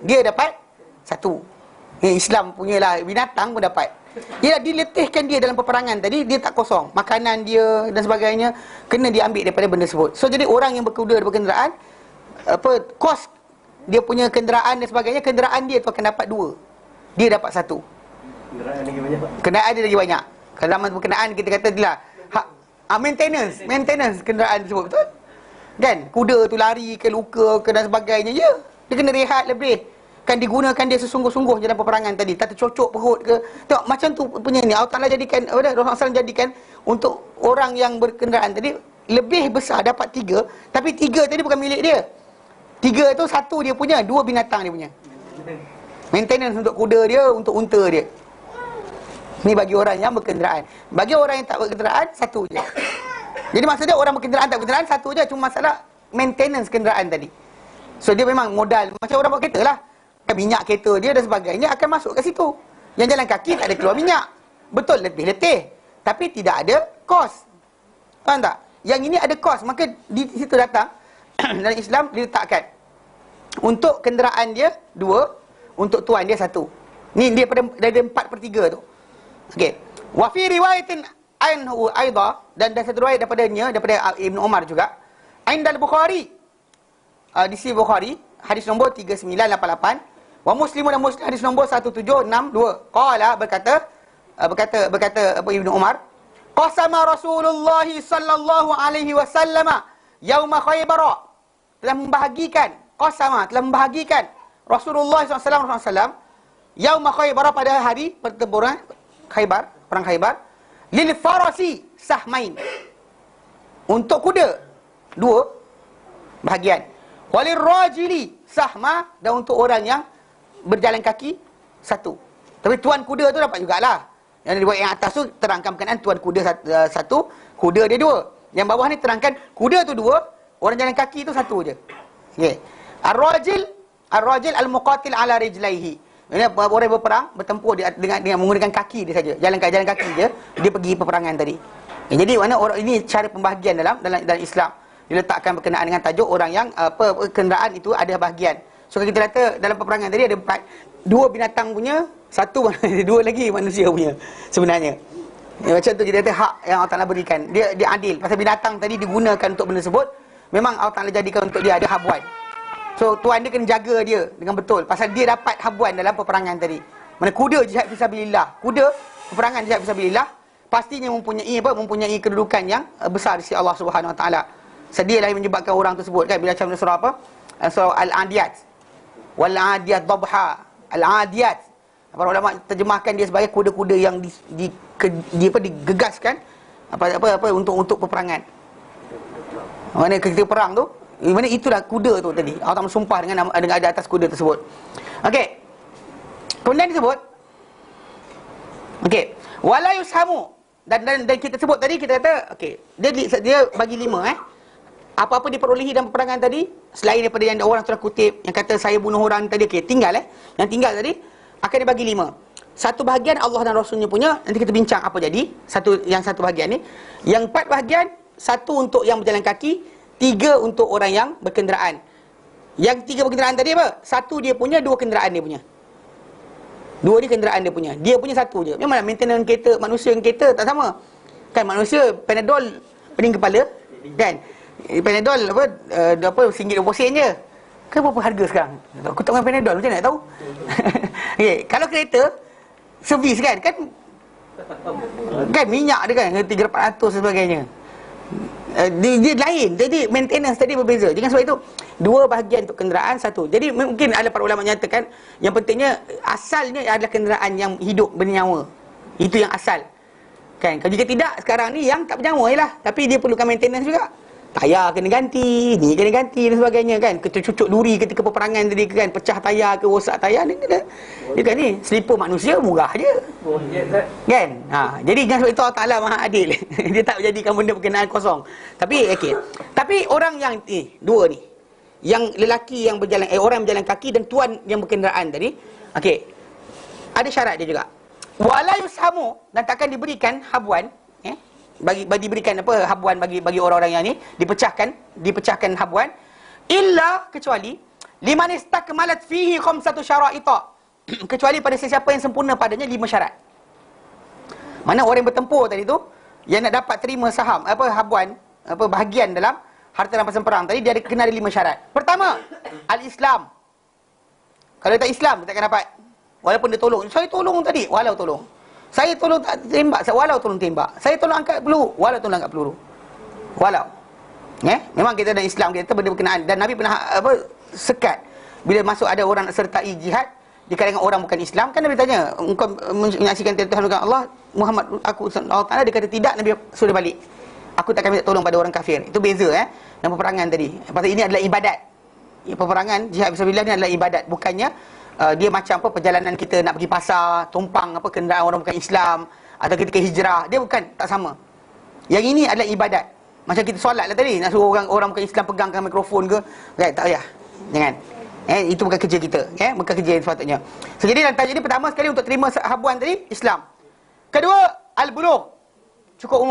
dia dapat 1. Islam punyalah, binatang pun dapat. Dia diletihkan dia dalam peperangan tadi, dia tak kosong. Makanan dia dan sebagainya kena diambil daripada benda tersebut. So jadi orang yang berkuda, berkenderaan, kos dia punya kenderaan dan sebagainya, kenderaan dia tu akan dapat 2, dia dapat 1. Kenderaan lagi banyak, Pak. Kenderaan dia lagi banyak. Kalau dalam berkenaan kita kata adalah maintenance kenderaan tersebut, betul? Kan? Kuda tu lari ke, luka ke dan sebagainya, dia kena rehat lebih. Kan digunakan dia sesungguh-sungguh dalam peperangan tadi. Tak tercocok perut ke. Tengok macam tu punya ni. Allah Ta'ala jadikan, Rasulullah SAW jadikan untuk orang yang berkenderaan tadi lebih besar, dapat 3. Tapi 3 tadi bukan milik dia. 3 tu 1 dia punya, 2 binatang dia punya. Maintenance untuk kuda dia, untuk unta dia. Ni bagi orang yang berkenderaan. Bagi orang yang tak berkenderaan, 1 je. Jadi maksudnya orang berkenderaan tak berkenderaan 1 je. Cuma masalah maintenance kenderaan tadi. So dia memang modal, macam orang bawa kereta lah. Minyak kereta dia dan sebagainya akan masuk ke situ. Yang jalan kaki tak ada keluar minyak. Betul, lebih letih, tapi tidak ada kos. Faham tak? Yang ini ada kos. Maka di situ datang dalam Islam diletakkan untuk kenderaan dia 2, untuk tuan dia 1. Ni dia dari 4/3 tu. Okey. Wa fi riwayatin anhu aidha, dan satu riwayat daripada Ibnu Umar juga. Indal Bukhari, di sisi Bukhari, hadis nombor 3988. Wa Muslim dan Muslim hadis nombor 1762. Qala, berkata Ibnu Umar, qasama Rasulullah sallallahu alaihi wasallam yauma Khaybar, telah membahagikan Rasulullah SAW yauma Khaybar, pada hari pertempuran Khaybar, perang Khaybar, lil farasi sahmain, untuk kuda 2 bahagian, walir rajili sahma, dan untuk orang yang berjalan kaki 1. Tapi tuan kuda tu dapat jugalah. Yang dibuat yang atas tu terangkan berkenaan tuan kuda 1, kuda dia 2. Yang bawah ni terangkan kuda tu 2, orang jalan kaki tu 1 je. Okey. Ar-rajil al-muqatil ala rijlaihi. Ini orang yang berperang, bertempur dengan menggunakan kaki dia saja. Jalan kaki dia pergi peperangan tadi. Jadi mana orang ini cara pembahagian dalam Islam. Diletakkan berkenaan dengan tajuk orang yang kenderaan itu ada bahagian. So kita kata dalam peperangan tadi ada 4, 2 binatang punya, 1 2 lagi manusia punya sebenarnya. Macam tu kita kata hak yang Allah Ta'ala berikan. Dia adil. Pasal binatang tadi digunakan untuk benda tersebut, memang Allah Ta'ala jadikan untuk dia ada habuan. So tuan dia kena jaga dia dengan betul, pasal dia dapat habuan dalam peperangan tadi. Mana kuda jihad fisabilillah, kuda peperangan jihad fisabilillah pastinya mempunyai kedudukan yang besar di sisi Allah Subhanahu Wa Taala. Sedialah yang menyebabkan orang tersebut kan, bila macam surah apa? Surah Al-Adiyat. Wal adiyat dhabha, al-adiyat. Para ulama terjemahkan dia sebagai kuda-kuda yang digegaskan untuk peperangan. Mana ketika perang tu, mana itulah kuda tu tadi. Allah Taala sumpah dengan ada atas kuda tersebut. Okey. Kemudian disebut wala yushamu, Dan kita sebut tadi, kita kata okey, dia bagi 5 apa-apa diperolehi dalam peperangan tadi, selain daripada yang orang telah kutip yang kata saya bunuh orang tadi, okey, tinggal yang tinggal tadi akan dibagi 5. Satu bahagian Allah dan Rasulnya punya, nanti kita bincang apa jadi satu bahagian ni. Yang 4 bahagian, 1 untuk yang berjalan kaki, 3 untuk orang yang berkenderaan. Yang 3 berkenderaan tadi apa? 1 dia punya, 2 kenderaan dia punya. 2 ni kenderaan dia punya. Dia punya 1 je. Memang maintenance kereta, manusia dengan kereta tak sama. Kan manusia Panadol pening kepala, kan? Panadol apa RM1.20 je. Kan berapa harga sekarang? Aku tak makan Panadol, macam mana nak tahu? Okay. Kalau kereta servis kan minyak dia kan 300-400 dan sebagainya. Dia lain. Jadi maintenance tadi berbeza. Jangan sebab itu 2 bahagian untuk kenderaan, 1. Jadi mungkin ada para ulama nyatakan yang pentingnya asalnya adalah kenderaan yang hidup bernyawa. Itu yang asal. Kan? Kalau jika tidak, sekarang ni yang tak bernyawa je lah. Tapi dia perlukan maintenance juga. Tayar kena ganti, ni kena ganti dan sebagainya kan. Cucuk duri ketika peperangan tadi kan, pecah tayar ke, rosak tayar ni kena. Dia kan ni, selipar manusia murah je. Kan? Jadi jangan sebab itu Allah Ta'ala Maha Adil. Dia tak jadikan benda berkenaan kosong. Tapi okey. Tapi orang yang 2 ni, yang lelaki yang berjalan orang yang berjalan kaki dan tuan yang berkenderaan tadi, okey. Ada syarat dia juga. Wala yushamu, dan takkan diberikan habuan, bagi diberikan habuan bagi orang-orang yang ni, dipecahkan habuan, illa kecuali liman istakmalat fihi khamsatu syara'ita, kecuali pada sesiapa yang sempurna padanya 5 syarat. Mana orang yang bertempur tadi tu, yang nak dapat terima saham habuan bahagian dalam harta rampasan perang tadi, dia kena ada 5 syarat. Pertama, al-Islam. Kalau dia tak Islam, dia takkan dapat. Walaupun dia tolong, saya tolong tadi, walau tolong. Saya tolong tak tembak, walau tolong tembak. Saya tolong angkat peluru, walau tolong angkat peluru. Walau. Memang kita dalam Islam kita benda berkenaan, dan Nabi pernah sekat bila masuk ada orang nak sertai jihad di kalangan orang bukan Islam, kan Nabi tanya, engkau menyaksikan Tuhan bukan Allah, Muhammad aku Allah Taala, dia kata tidak, Nabi suruh balik. Aku takkan minta tolong pada orang kafir. Itu beza dalam peperangan tadi. Pasal ini adalah ibadat. Peperangan jihad fisabilillah ni adalah ibadat, bukannya dia macam perjalanan kita nak pergi pasar, tumpang kenderaan orang bukan Islam, atau ketika hijrah. Dia bukan, tak sama. Yang ini adalah ibadat. Macam kita solat lah tadi, nak suruh orang bukan Islam pegangkan mikrofon ke, right? Tak payah. Jangan. Itu bukan kerja kita, bukan kerja yang sepatutnya. So, jadi pertama sekali untuk terima habuan tadi, Islam. Kedua, al-bulugh. Cukup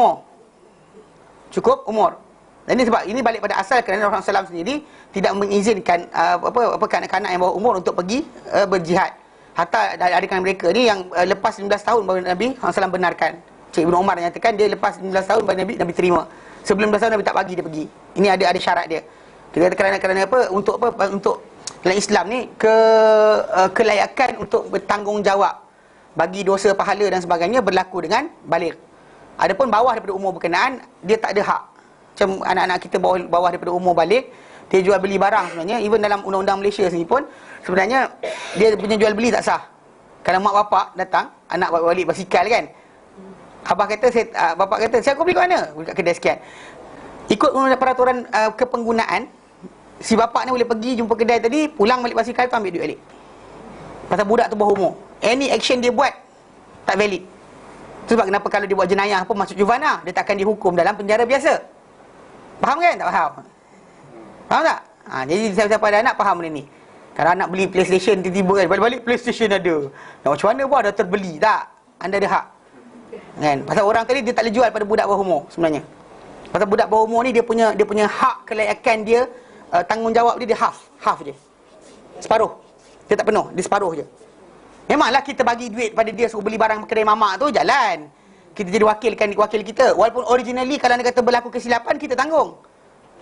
umur. Dan ini sebab ini balik pada asal kerana Rasulullah SAW sendiri tidak mengizinkan kanak-kanak yang bawah umur untuk pergi berjihad. Hatta ada kalangan mereka ni yang lepas 19 tahun baru Nabi SAW benarkan. Cik Ibn Umar nyatakan dia lepas 19 tahun baru Nabi terima. Sebelum 19 tahun Nabi tak bagi dia pergi. Ini ada syarat dia. Kita kata kerana untuk dalam Islam ni kelayakan untuk bertanggungjawab bagi dosa, pahala dan sebagainya berlaku dengan baligh. Adapun bawah daripada umur berkenaan, dia tak ada hak. Macam anak-anak kita bawah daripada umur baligh, dia jual beli barang sebenarnya. Even dalam undang-undang Malaysia sendiri pun sebenarnya dia punya jual beli tak sah. Kalau mak bapak datang, anak bawa balik basikal kan, bapak kata saya aku beli kat mana? Beli kat kedai sekian. Ikut peraturan kepenggunaan, si bapak ni boleh pergi jumpa kedai tadi, pulang balik basikal tu ambil duit balik. Pasal budak tu bawah umur. Any action dia buat tak valid. Sebab kenapa kalau dia buat jenayah pun masuk juvana, dia takkan dihukum dalam penjara biasa. Faham kan? Tak faham? Faham tak? Jadi siapa ada anak faham benda ni. Kalau anak beli PlayStation tiba-tiba kan, balik-balik PlayStation ada. Macam mana buat dah terbeli? Tak. Anda ada hak. Kan? Pasal orang tadi dia tak boleh jual pada budak bawah umur sebenarnya. Pasal budak bawah umur ni dia punya hak kelayakan dia, tanggungjawab dia half je. Separuh. Dia tak penuh, dia separuh je. Memanglah kita bagi duit pada dia suruh beli barang kedai mamak tu, jalan. Kita jadi wakil kita. Walaupun originally kalau anda kata berlaku kesilapan, kita tanggung.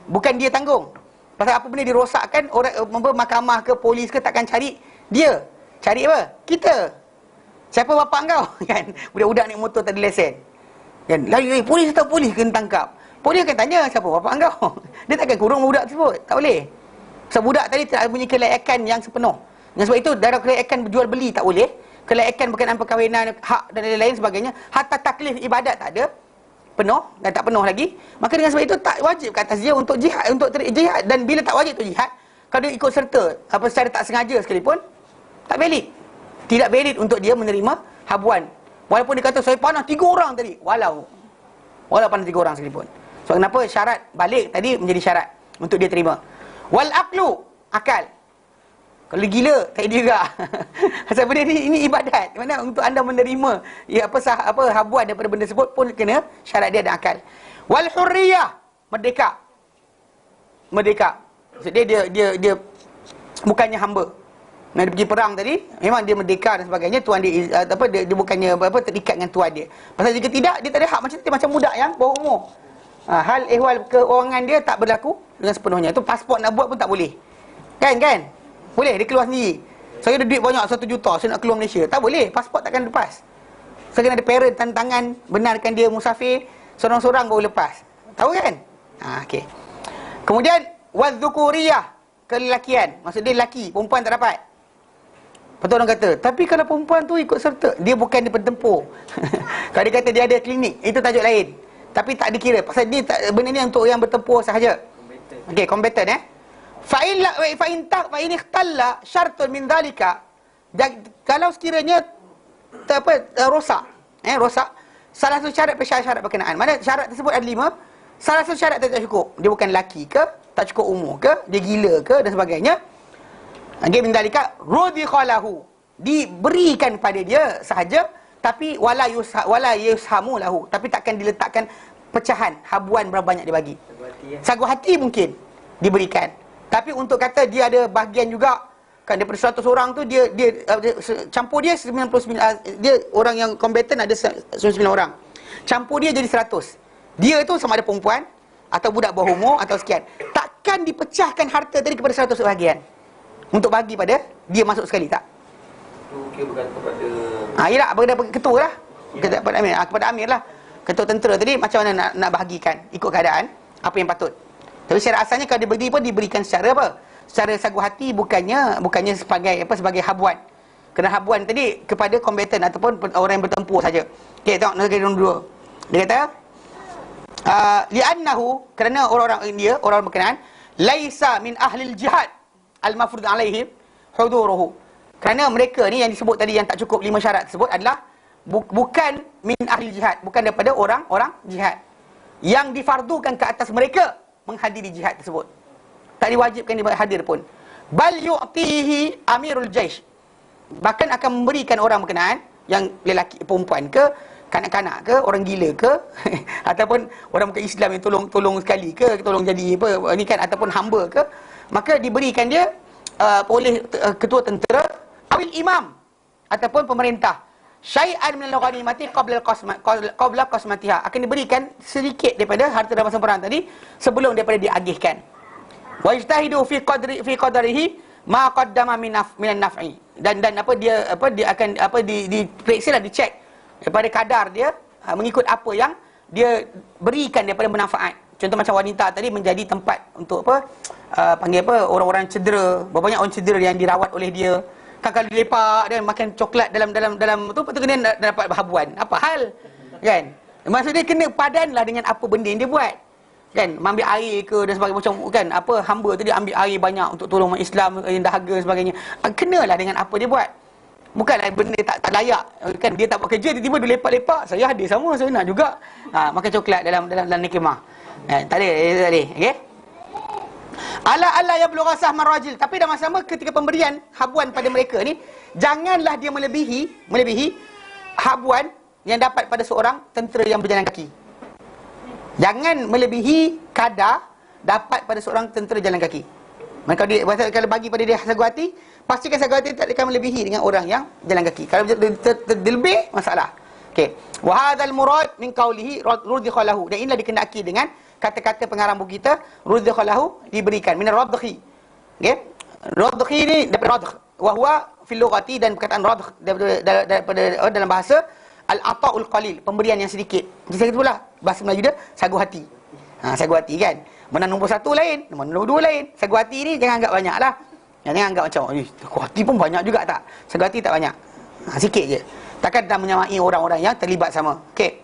Bukan dia tanggung. Pasal apa benda dirosakkan, orang mahkamah ke polis ke takkan cari dia. Cari apa? Kita. Siapa bapak kau? Kan? Budak-budak naik motor tak ada lesen. Kan? Lari, polis atau polis kena tangkap. Polis akan tanya siapa bapak kau. Dia takkan kurung budak tersebut. Tak boleh. Sebab budak tadi tak punya kelayakan yang sepenuh. Dan sebab itu darah kelayakan berjual beli tak boleh. Kelayakan berkenaan perkahwinan, hak dan lain-lain sebagainya. Hatta taklif ibadat tak ada. Penuh dan tak penuh lagi. Maka dengan sebab itu tak wajib ke atas dia untuk jihad, jihad. Dan bila tak wajib untuk jihad, kalau dia ikut serta secara tak sengaja sekalipun, tak valid. Tidak valid untuk dia menerima habuan Walaupun dia kata saya panah 3 orang tadi, walau panah 3 orang sekalipun. So kenapa syarat balik tadi menjadi syarat untuk dia terima. Wal aqlu, akal. Kalau gila tak ada juga. Pasal benda ni ini ibadat. Mana untuk anda menerima habuan daripada benda tersebut pun kena syarat dia ada akal. Wal hurriyah, merdeka. Maksud dia bukannya hamba. Nah, dia pergi perang tadi, memang dia merdeka dan sebagainya, tuan dia dia bukannya terikat dengan tuan dia. Pasal jika tidak, dia tak ada hak macam budak yang bawah umur. Hal ehwal keuangan dia tak berlaku dengan sepenuhnya. Itu pasport nak buat pun tak boleh. Kan? Boleh dia keluar sendiri. Saya ada duit banyak 1 juta, saya nak keluar Malaysia. Tak boleh, pasport takkan lepas. Saya kena ada parent tangan benarkan dia musafir, seorang-seorang baru lepas. Tahu kan? Okey. Kemudian wadzukuriyah, kelelakian. Maksud dia lelaki, perempuan tak dapat. Betul orang kata, tapi kalau perempuan tu ikut serta, dia bukan dia pentempur. Kalau dia kata dia ada klinik, itu tajuk lain. Tapi tak dikira. Pasal ni benda ni untuk yang bertempur sahaja. Okey, combatant fa in ikhtalla syartun min dhalika. Kalau sekiranya rosak, rosak salah satu syarat berkenaan. Mana syarat tersebut ada 5. Salah satu syarat tak cukup. Dia bukan lelaki ke, tak cukup umur ke, dia gila ke dan sebagainya. Okey, min dhalika rudikhalahu, diberikan pada dia sahaja, tapi wala yushamu lahu, tapi takkan diletakkan pecahan habuan berapa banyak dia bagi. Sagu hati mungkin diberikan, tapi untuk kata dia ada bahagian juga kan, daripada 100 orang tu dia campur dia 99, dia orang yang combatant ada 99 orang, campur dia jadi 100. Dia tu sama ada perempuan atau budak bawah umur atau sekian, takkan dipecahkan harta tadi kepada 100 bahagian untuk bagi pada dia masuk sekali, tak? Okey, berkata kepada Yelah, kepada ketua lah, kepada amir lah, ketua tentera tadi, macam mana nak bahagikan ikut keadaan apa yang patut. Tapi secara asalnya kalau diberi pun diberikan secara apa? Secara sagu hati, bukannya sebagai habuan. Kerana habuan tadi kepada kombatan ataupun orang yang bertempur saja. Okey, tengok negara nombor 2. Dia kata li'annahu, kerana orang-orang India, orang berkenaan, laisa min ahlil jihad al-mafrud alaihim huduruhu. Kerana mereka ni yang disebut tadi yang tak cukup 5 syarat tersebut adalah bukan min ahli jihad, bukan daripada orang-orang jihad yang difardukan ke atas mereka menghadiri jihad tersebut. Tak diwajibkan dia hadir pun. Bal yu'tihi amirul jaish, bahkan akan memberikan orang berkenaan yang lelaki, perempuan ke, kanak-kanak ke, orang gila ke ataupun orang bukan Islam yang tolong sekali ke, tolong jadi apa ni kan, ataupun hamba ke, maka diberikan dia oleh ketua tentera awil imam ataupun pemerintah syai'an min al-ghanimati qabla qasmatiha, akan diberikan sedikit daripada harta rampasan perang tadi sebelum daripada diagihkan. Wa ijtahidu fi qadrihi ma qaddama min an-naf'i, dan dia akan diperiksalah, dicek daripada kadar dia mengikut apa yang dia berikan daripada manfaat. Contoh macam wanita tadi menjadi tempat untuk panggil orang-orang cedera, berapa banyak orang cedera yang dirawat oleh dia. Kan kalau dilepak dan makan coklat dalam tu, patut kena dapat habuan. Apa hal? Kan? Maksudnya kena padanlah dengan apa benda yang dia buat. Kan? Ambil air ke dan sebagainya, macam kan hamba tadi ambil air banyak untuk tolong umat Islam yang dahaga dan sebagainya. Kenalah dengan apa dia buat. Bukanlah benda tak layak. Kan dia tak buat kerja, tiba-tiba dia lepak-lepak, saya hadir sama, saya nak juga makan coklat dalam nikmah. Tak ada. Okey. Ala yablugha sahman rajil, tapi dalam masa sama ketika pemberian habuan pada mereka ni, janganlah dia melebihi habuan yang dapat pada seorang tentera yang berjalan kaki. Jangan melebihi kadar dapat pada seorang tentera jalan kaki. Maka kalau bagi pada dia sagu hati, pastikan sagu hati tak akan melebihi dengan orang yang jalan kaki. Kalau lebih, masalah. Okey. Wa hadzal murad min qawlihi rudikhalahu, dan inilah dikehendaki dengan kata-kata pengarang buku kita, rudikhalahu, diberikan min radhi. Okey. Radhi ni daripada radh, wa huwa fil lughati, dan perkataan radh daripada dalam bahasa al-ata'ul qalil, pemberian yang sedikit. Jadi itulah bahasa Melayu dia sagu hati. Sagu hati kan. Mana nombor 1 lain, nombor 2 lain. Sagu hati ni jangan anggap banyaklah. Jangan anggap macam sagu hati pun banyak juga, tak. Sagu hati tak banyak. Sikit je. Takkan dah menyamai orang-orang yang terlibat sama. Okey.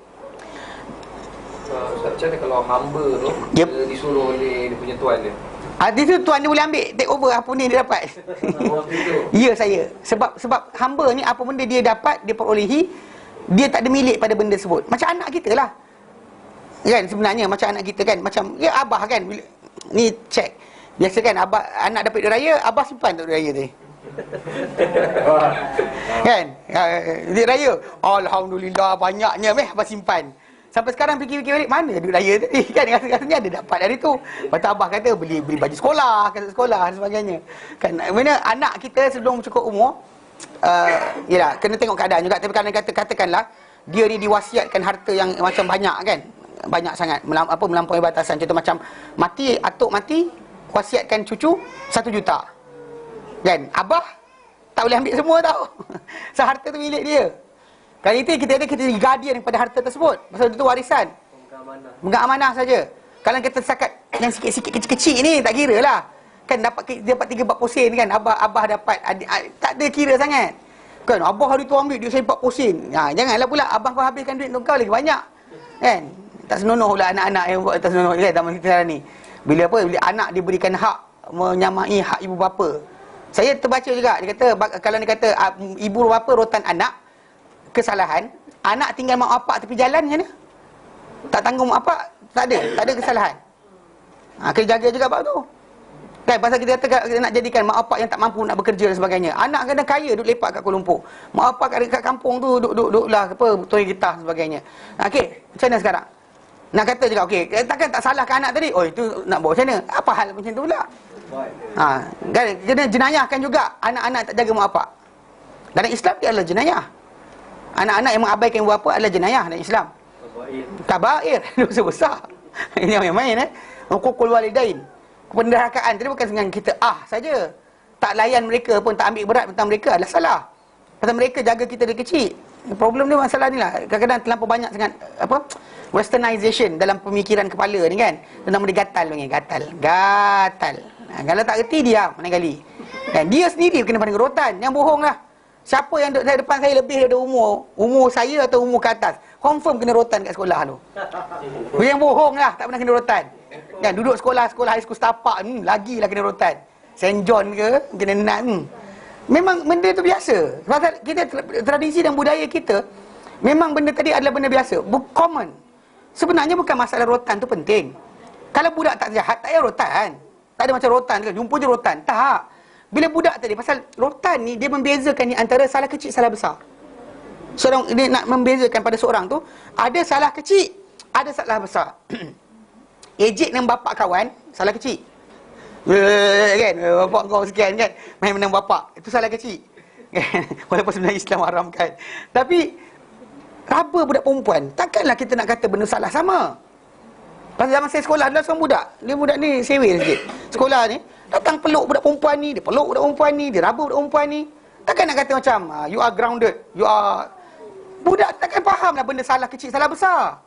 Ustaz, macam mana kalau hamba tu dia disuruh oleh dia punya tuan dia? Di situ tuan dia boleh ambil take over apa ni dia dapat. Ya, saya. Sebab hamba ni apa benda dia dapat, dia perolehi Dia tak ada milik pada benda tersebut. Macam anak kita lah. Kan sebenarnya macam anak kita kan. Macam ya abah kan. Ni cek. Biasa kan abah, anak dapat duit raya, abah simpan tak duit raya tu. Kan? Duit raya. Alhamdulillah banyaknya abah simpan. Sampai sekarang fikir-fikir balik, mana duit raya tadi? Kan rasanya ada dapat dari tu. Lepas tu abah kata beli baju sekolah, kasut sekolah dan sebagainya. Kan mana anak kita sebelum cukup umur, yalah kena tengok keadaan juga. Tapi kalau katakanlah dia ni diwasiatkan harta yang macam banyak kan, banyak sangat melampaui batasan. Contoh macam atuk mati wasiatkan cucu 1 juta kan, abah tak boleh ambil semua tau. So harta tu milik dia. Kali itu kita jadi guardian pada harta tersebut. Pasal itu warisan, pegang amanah saja. Kalau kita setakat yang sikit-sikit kecil-kecil ni tak kira lah. Kan dapat 3-4 sen kan, abah dapat tak ada kira sangat. Kan abah hari tu ambil duit saya 40 sen. Janganlah pula abah kau habiskan duit untuk kau lagi banyak. Kan? Tak senonoh pula anak-anak yang buat tak senonoh kan zaman kita sekarang ni. Bila anak diberikan hak menyamai hak ibu bapa. Saya terbaca juga dia kata kalau dia kata ibu bapa rotan anak kesalahan, anak tinggal mak bapak tepi jalan macam mana? Tak tanggung mak bapak, tak ada kesalahan. Kena jaga juga bab tu. Kan pasal kita kata nak jadikan mak bapak yang tak mampu nak bekerja dan sebagainya. Anak kena kaya duduk lepak kat Kuala Lumpur. Mak bapak kat kampung tu duduk lah toy gitar dan sebagainya. Okey, macam mana sekarang? Nak kata juga okey, takkan tak salahkan anak tadi. Oh itu nak buat macam mana? Apa hal macam tu pula? Kan kena jenayahkan juga anak-anak tak jaga mak bapak. Dalam Islam dia adalah jenayah. Anak-anak yang mengabaikan ibu bapa adalah jenayah dalam Islam. Kabair, dosa besar. Ini yang main Uququl walidain. Penderhakaan tadi bukan dengan kita saja. Tak layan mereka pun, tak ambil berat tentang mereka adalah salah. Pasal mereka jaga kita dari kecil. Problem dia masalah ni lah. Kadang-kadang terlampau banyak sangat westernization dalam pemikiran kepala ni kan. Nama dia gatal panggil, gatal. Kalau tak reti diam mana kali. Dan dia sendiri kena pandang rotan. Yang bohong lah. Siapa yang duduk depan saya lebih daripada umur saya atau umur ke atas, confirm kena rotan kat sekolah tu. Yang bohong lah, tak pernah kena rotan. Kan duduk sekolah high school setapak, lagilah kena rotan. St. John ke, kena nat. Memang benda tu biasa. Pasal kita tradisi dan budaya kita, memang benda tadi adalah benda biasa, common. Sebenarnya bukan masalah rotan tu penting. Kalau budak tak jahat, tak payah rotan. Tak ada macam rotan kan, jumpa je rotan. Tak. Bila budak tadi, pasal rotan ni dia membezakan ni antara salah kecil, salah besar. Seorang dia nak membezakan pada seorang tu, ada salah kecil, ada salah besar. Ejek dengan bapak kawan, salah kecil. Kan, bapak kau sekian kan, main menang bapak, itu salah kecil. Walaupun sebenarnya Islam haramkan. Tapi raba budak perempuan, takkanlah kita nak kata benda salah sama. Pasal zaman saya sekolah, ada seorang budak, budak ni sewel sikit. Sekolah ni datang peluk budak perempuan ni, dia peluk budak perempuan ni, dia raba budak perempuan ni. Takkan nak kata macam you are grounded, you are... Budak takkan faham lah benda salah kecil, salah besar.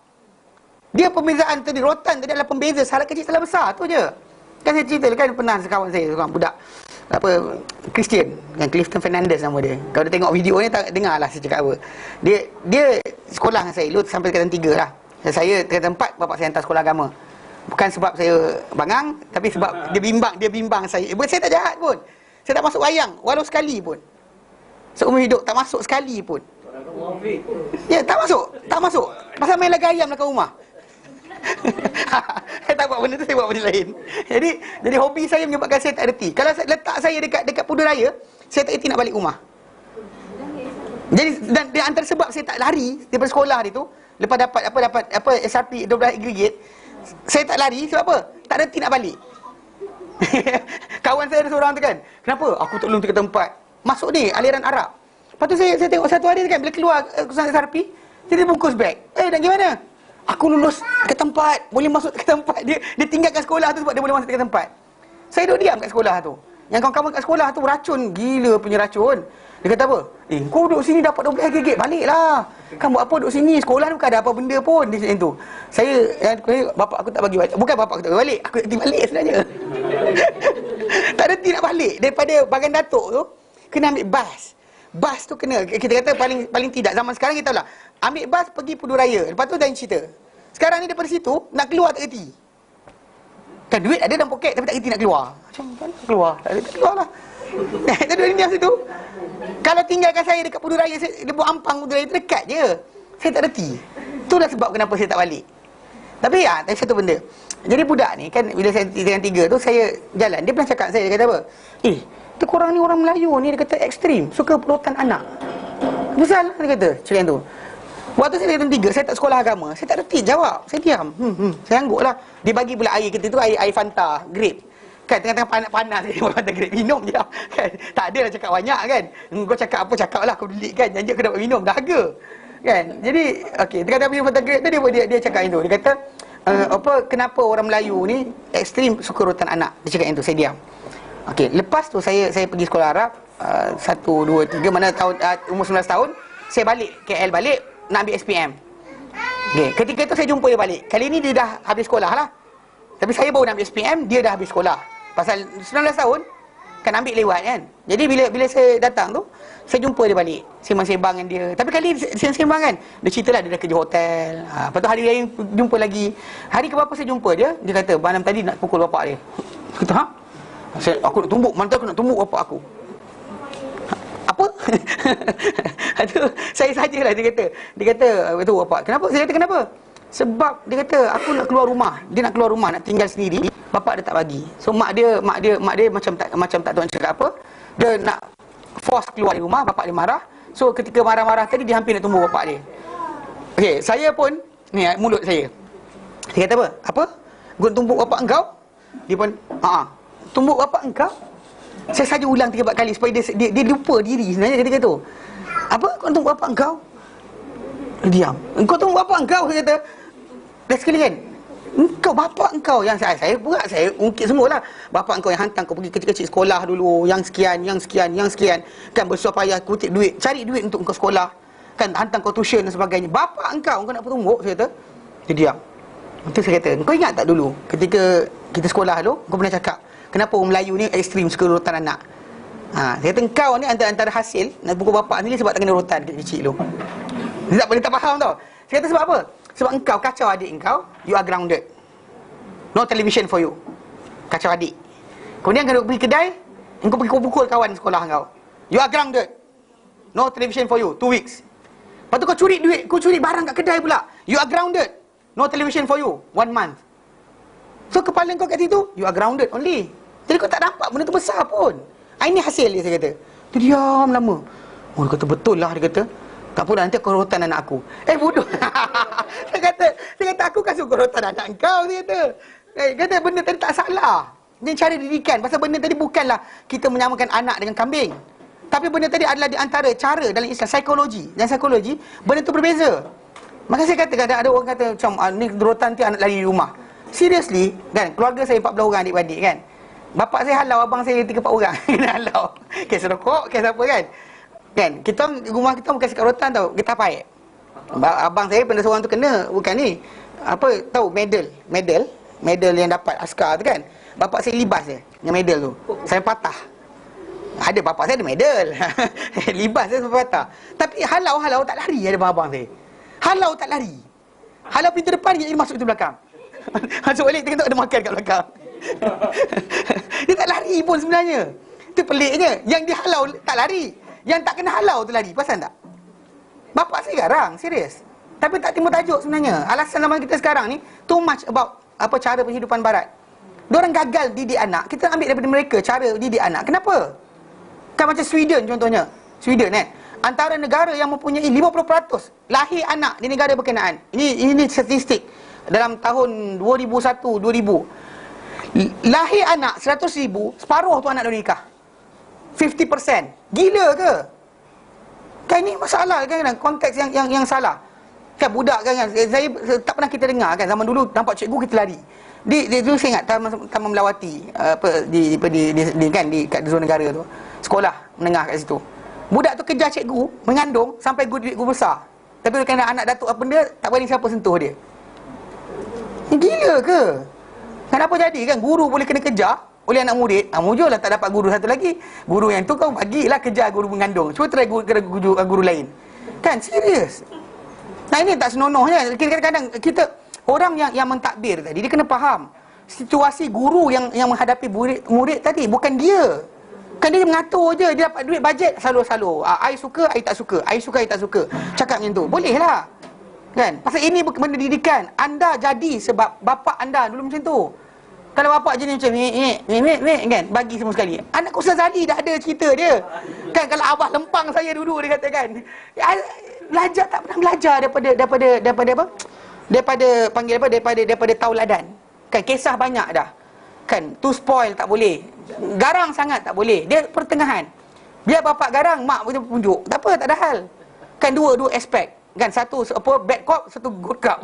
Dia pembezaan tadi, rotan tadi adalah pembeza salah kecil, salah besar, tu je. Kan saya cerita kan, pernah sekawan saya, seorang budak Christian, yang Clifton Fernandez nama dia. Kalau dia tengok video ni, dengar lah saya cakap apa. Dia sekolah dengan saya, dulu sampai tingkatan 3 lah. Saya tingkatan 4, bapak saya hantar sekolah agama. Bukan sebab saya bangang, tapi sebab dia bimbang saya. Bukan saya tak jahat pun. Saya tak masuk wayang, walau sekali pun. Seumur hidup, tak masuk sekali pun. Ya, tak masuk. Pasal main laga ayam belakang rumah. Saya tak buat benda tu, saya buat benda lain. Jadi hobi saya menyebabkan saya tak reti. Kalau letak saya dekat Pudu Raya, saya tak reti nak balik rumah. Jadi dan di antara sebab saya tak lari daripada sekolah hari tu, lepas dapat SRP 12 aggregate, saya tak lari sebab apa? Tak reti nak balik. Kawan saya ada seorang tu kan, kenapa? Aku tak belum ke tempat. Masuk ni aliran Arab. Lepas tu saya tengok satu hari kan, bila keluar kesan SRP, dia bungkus beg. Dan gimana? Aku lulus ke tempat, boleh masuk ke tempat. Dia tinggalkan sekolah tu sebab dia boleh masuk ke tempat. Saya duduk diam kat sekolah tu. Yang kawan-kawan kat sekolah tu racun, gila punya racun. Dia kata apa? Kau duduk sini dapat 12 gigit, baliklah. Kan buat apa duduk sini? Sekolah tu bukan ada apa benda pun di sini tu. Bapak aku tak bagi balik. Bukan bapak aku tak bagi balik, aku reti balik sebenarnya. Tak reti nak balik. Daripada Bagan Datuk tu, kena ambil bas. Bas tu kena, kita kata paling tidak zaman sekarang kita tahu lah, ambil bas pergi Pudu Raya. Lepas tu dah cerita. Sekarang ni daripada situ nak keluar tak reti. Kan duit ada dalam poket tapi tak reti nak keluar. Macam mana keluar? Tak keluar lah. Tak duduk diam situ. Kalau tinggalkan saya dekat Pudu Raya, dia buat Ampang Pudu Raya tu dekat je. Saya tak reti. Itulah sebab kenapa saya tak balik. Tapi tapi satu benda. Jadi budak ni kan, bila saya dengan 3 tu, saya jalan. Dia pernah cakap saya, dia kata apa? Tu korang ni orang Melayu ni, dia kata ekstrim, suka perotan anak. Betul dia kata, cakap tu. Waktu saya dengan 3, saya tak sekolah agama. Saya tak reti jawab. Saya diam. Saya angguk lah. Dia bagi pula air kita tu, air Fanta, grape. Kan tengah-tengah panas-panas dia Fanta grape, minum je kan. Tak adalah cakap banyak kan. Kau cakap apa, cakap lah, kau delik kan. Janji aku dapat minum, dahaga kan. Jadi okey, tengah-tengah minum Fanta grape tu, dia cakap itu. Dia kata kenapa orang Melayu ni ekstrim suka rotan anak. Dia cakap itu, saya diam. Okey, lepas tu saya pergi sekolah Arab 1, 2, 3, mana tahun umur 19 tahun, saya balik KL balik nak ambil SPM. Okey, ketika itu saya jumpa dia balik. Kali ni dia dah habis sekolah lah. Tapi saya baru nak ambil SPM, dia dah habis sekolah. Pasal 19 tahun kan ambil lewat kan. Jadi bila saya datang tu, saya jumpa dia balik, sembang-sembang dengan dia. Tapi kali sembang kan, dia ceritalah dia dah kerja hotel. Lepas tu hari lain jumpa lagi. Hari keberapa saya jumpa dia, dia kata malam tadi nak pukul bapak dia. Kata, aku nak tumbuk, mana tahu aku nak tumbuk bapak aku. Apa? Itu saya sajalah, dia kata betul bapak. Kenapa? Saya kata kenapa? Sebab dia kata aku nak keluar rumah. Dia nak keluar rumah, nak tinggal sendiri. Bapak dia tak bagi. So mak dia macam tak tahu nak cakap apa. Dia nak force keluar dari rumah, bapak dia marah. So ketika marah-marah tadi, dia hampir nak tumbuk bapak dia. Okey, saya pun ni mulut saya. Dia kata apa? Apa? Gua tumbuk bapak engkau? Dia pun tumbuk bapak engkau? Saya saja ulang 3-4 kali supaya dia lupa diri sebenarnya ketika tu. Apa? Kau tumbuk bapak engkau? Diam. Engkau tumbuk bapak engkau, dia kata. Dah sekali kan? Engkau bapak engkau yang saya ungkit semualah. Bapak engkau yang hantar kau pergi kecil-kecil sekolah dulu, yang sekian kan, bersusah payah kutip duit, cari duit untuk engkau sekolah kan, hantar kau tuition dan sebagainya. Bapak engkau nak tumbuk, saya kata. Dia diam. Itu saya kata, kau ingat tak dulu ketika kita sekolah dulu, kau pernah cakap kenapa orang Melayu ni ekstrim suka rotan anak? Saya kata kau ni antara hasil nak pukul bapak sendiri sebab tak kena rotan kecil-kecil tu. Dia tak faham tau. Saya kata sebab apa? Sebab engkau kacau adik engkau, you are grounded. No television for you. Kacau adik. Kemudian kalau pergi kedai, engkau pergi pukul kawan sekolah engkau, you are grounded. No television for you, 2 weeks. Lepas tu kau curi duit, kau curi barang kat kedai pula, you are grounded. No television for you, 1 month. So kepala kau kat situ, you are grounded only. Jadi kau tak nampak benda tu besar pun. Ini hasil dia, saya kata. Tu diam lama. Dia kata betul lah, dia kata. Tak apa, nanti kau rotan anak aku. Bodoh. Saya kata aku kan suka rotan anak kau, dia kata. Kata benda tadi tak salah. Dia cara didikan. Pasal benda tadi bukanlah kita menyamakan anak dengan kambing. Tapi benda tadi adalah di antara cara dalam Islam, psikologi. Dan psikologi, benda tu berbeza. Maka saya kata, kadang ada orang kata macam ni rotan nanti anak lari di rumah. Seriously, kan, keluarga saya 14 orang adik-beradik kan. Bapak saya halau, abang saya 3-4 orang kena halau. Kes rokok, kes apa kan. Kan, rumah kita bukan sekat rotan tau, getah paip. Abang saya pernah seorang tu kena, bukan ni. Apa, tahu medal yang dapat askar tu kan. Bapak saya libas dia, yang medal tu. Saya patah. Ada bapak saya ada medal. Libas dia sampai patah. Tapi halau tak lari ada abang saya. Halau tak lari. Halau pintu depan dia masuk pintu belakang. Masuk balik tengok ada makan kat belakang. Dia tak lari pun sebenarnya. Itu peliknya. Yang dia halau tak lari. Yang tak kena halau tu lari. Perasan tak? Bapak saya garang, serius. Tapi tak timbul tajuk sebenarnya. Alasan zaman kita sekarang ni too much about cara penghidupan barat. Diorang gagal didik anak. Kita ambil daripada mereka cara didik anak. Kenapa? Kan macam Sweden contohnya. Sweden kan, antara negara yang mempunyai 50% lahir anak di negara berkenaan. Ini statistik dalam tahun 2001-2000. Lahir anak 100,000, separuh tu anak dah nikah. 50%. Gila ke? Kan ni masalah kan, konteks yang salah. Kan budak kan, saya tak pernah kita dengar kan, zaman dulu nampak cikgu kita lari. Dia dulu saya ingat Taman Melawati di kat zon negara tu. Sekolah menengah kat situ. Budak tu kejar cikgu, mengandung sampai duit guru besar. Tapi kerana anak datuk apa benda, tak berani siapa sentuh dia. Gila ke? Kenapa jadi kan guru boleh kena kejar oleh anak murid? Mujurlah tak dapat guru satu lagi. Guru yang tu kau bagilah kejar guru mengandung. Cuba try guru lain. Kan serius. Nah ini tak senonohnya. Kadang-kadang kita orang yang mentadbir tadi, dia kena faham situasi guru yang menghadapi murid tadi bukan dia. Kan dia mengatur je, dia dapat duit bajet salur-salur. I suka, I tak suka. I suka, I tak suka. Cakap macam tu. Boleh lah. Kan? Pasal ini benda didikan. Anda jadi sebab bapak anda dulu macam tu. Kalau bapak jenis macam ni, kan? Bagi semua sekali. Anak Ustaz Ali dah ada cerita dia. Kan kalau abah lempang saya dulu, dia kata kan. Belajar tak pernah belajar daripada apa? Daripada tauladan. Kan kisah banyak dah. Kan too spoil tak boleh. Garang sangat tak boleh. Dia pertengahan. Biar bapak garang, mak boleh punjuk. Tak apa, tak ada hal. Kan dua aspek. Kan satu apa bad cop, satu good cop.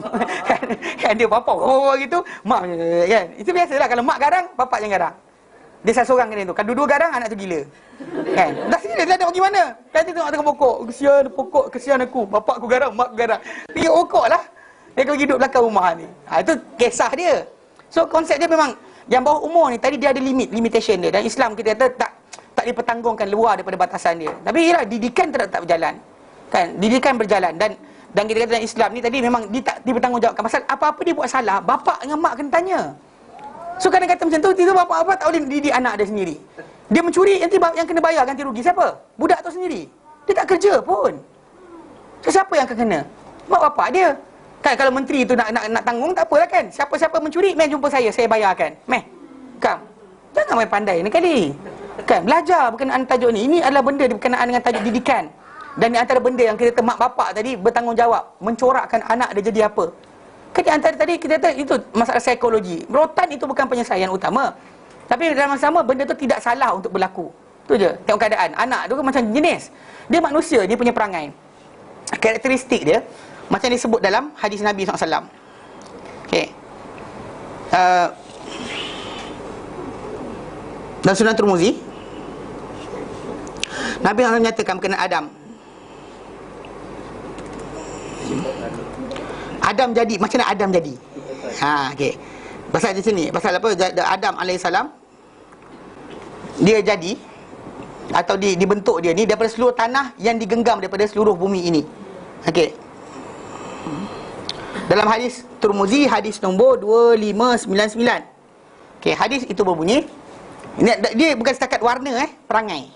Kan dia bapak gitu, mak kan. Itu biasalah kalau mak garang, bapak yang garang. Dia seorang kena tu. Kalau dua-dua garang, anak tu gila. Kan? Dah sini dia nak pergi mana? Kan dia tengok tengah pokok. Kesian aku. Bapak aku garang, mak aku garang. Pergi pokok lah. Dia pergi duduk belakang rumah ni. Itu kisah dia. So konsep dia memang yang bawah umur ni tadi dia ada limitation dia. Dan Islam kita kata tak dipertanggungkan luar daripada batasan dia. Tapi ialah didikan tak berjalan. Kan? Didikan berjalan dan kita kata dalam Islam ni tadi memang dia tak dipertanggungjawabkan. Pasal apa-apa dia buat salah, bapak dengan mak kena tanya. So kadang kata macam tu, tiba bapak tak boleh didik anak dia sendiri. Dia mencuri, yang kena bayar ganti rugi siapa? Budak tu sendiri. Dia tak kerja pun. So siapa yang akan kena? Mak bapak dia. Kan kalau menteri tu nak tanggung tak apalah kan. Siapa-siapa mencuri, meh jumpa saya bayarkan. Meh. Kam. Jangan main pandai ni kali. Kan belajar berkenaan tajuk ni. Ini adalah benda berkenaan dengan tajuk didikan. Dan di antara benda yang kita kata mak bapak tadi bertanggungjawab mencorakkan anak dia jadi apa. Kan di antara tadi kita kata itu masalah psikologi. Rotan itu bukan penyelesaian utama. Tapi dalam masa sama benda tu tidak salah untuk berlaku. Tu je. Tengok keadaan. Anak tu kan macam jenis. Dia manusia, dia punya perangai. Karakteristik dia macam disebut dalam hadis Nabi SAW. Okey. Dalam Sunan Tirmizi, Nabi SAW menyatakan berkenaan Adam jadi. Macam mana Adam jadi? Okey. Pasal di sini, pasal apa? Adam alaihissalam dia jadi atau dibentuk dia ni daripada seluruh tanah yang digenggam daripada seluruh bumi ini. Okey. Dalam hadis Tirmizi, hadis nombor 2599. Okey, hadis itu berbunyi, dia bukan setakat warna perangai.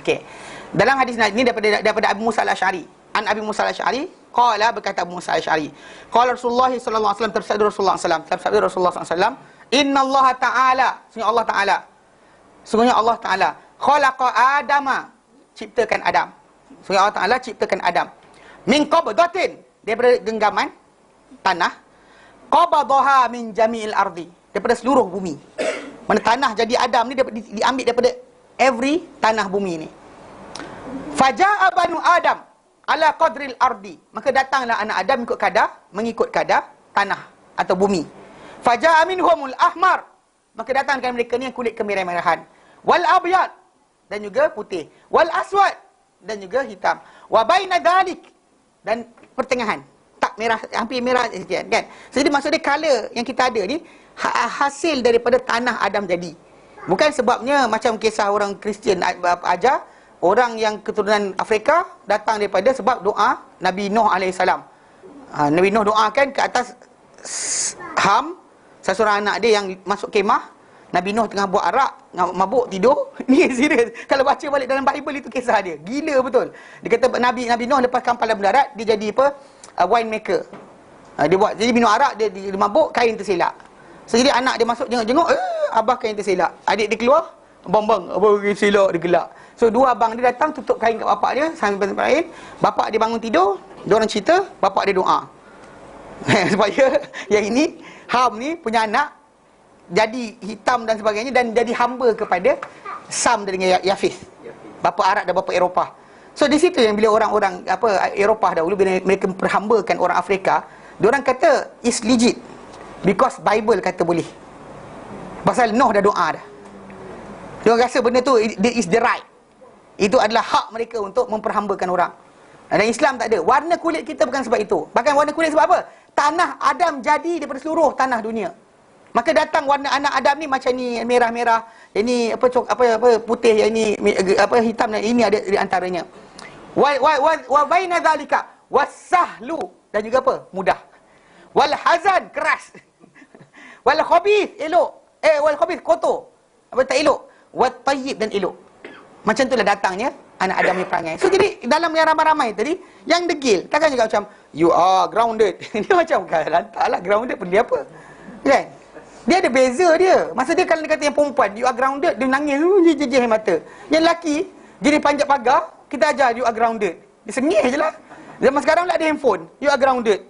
Okey. Dalam hadis ini daripada Abu Musa al-Asy'ari. An Abi Musa al-Asy'ari qala, berkata Abu Musa al-Asy'ari, qala Rasulullah sallallahu alaihi wasallam, bersabda Rasulullah sallallahu alaihi wasallam, innallaha ta'ala, sungguhnya Allah Ta'ala khalaqa Adama, ciptakan Adam. Sungguhnya Allah Ta'ala ciptakan Adam min qabdatin, daripada genggaman tanah, qabadaha min jami'il ardi, daripada seluruh bumi. Mana tanah jadi Adam ni diambil daripada every tanah bumi ni. Faja'a banu Adam ala qadril ardi, maka datanglah anak Adam mengikut kadar tanah atau bumi. Faja'a minhumul ahmar, maka datangkan mereka ni yang kulit kemerah-merahan. Wal abyad, dan juga putih. Wal aswad, dan juga hitam. Wa baina dhalik, dan pertengahan, tak merah, hampir merah sikit kan. Jadi maksud dia color yang kita ada ni hasil daripada tanah Adam jadi. Bukan sebabnya macam kisah orang Kristian ajar, orang yang keturunan Afrika datang daripada sebab doa Nabi Nuh alaihissalam. Nabi Nuh doakan ke atas Ham, seorang anak dia yang masuk kemah. Nabi Nuh tengah buat arak, mabuk, tidur. Ni serius. Kalau baca balik dalam Bible itu kisah dia. Gila betul. Dia kata Nabi Nuh lepas kampalan mendarat, dia jadi apa? Wine maker. Dia buat, jadi minum arak, dia mabuk, kain terselak. So, jadi anak dia masuk jenguk, abah kain terselak. Adik dia keluar, bang, abah kain terselak, dia gelak. So dua abang dia datang tutup kain kat bapak dia sambil tempat lain. Bapak dia bangun tidur, dia orang cerita, bapak dia doa. Supaya yang ini Ham ni punya anak jadi hitam dan sebagainya, dan jadi hamba kepada Sam dengan Yafis, bapa Arab dan bapa Eropah. So di situ yang bila orang-orang Eropah dahulu, bila mereka perhambakan orang Afrika, diorang kata is legit because Bible kata boleh. Pasal Nuh dah doa dah. Diorang rasa benda tu is the right. Itu adalah hak mereka untuk memperhambakan orang. Dan Islam tak ada. Warna kulit kita bukan sebab itu. Bahkan warna kulit sebab apa? Tanah Adam jadi daripada seluruh tanah dunia. Maka datang warna anak Adam ni macam ni, merah-merah, yang ni apa putih, yang ni hitam, dan ini ada di antaranya. Wa baina zalika wasahlu, dan juga apa? Mudah. Wal hazan, keras. Wal khabith, elok. Wal khabith, kotor. Apa tak elok? Wat tayyib, dan elok. Macam itulah datangnya anak Adam punya perangai. So jadi dalam yang ramai-ramai tadi, yang degil takkan juga macam you are grounded. Dia macam lantaklah grounded pun dia apa? Kan? Dia ada beza dia. Masa dia kalau dia kata yang perempuan you are grounded, dia nangis jejeh mata. Yang lelaki dia panjat pagar, kita ajar you are grounded. Dia sengih je lah. Zaman sekarang lah ada handphone, you are grounded.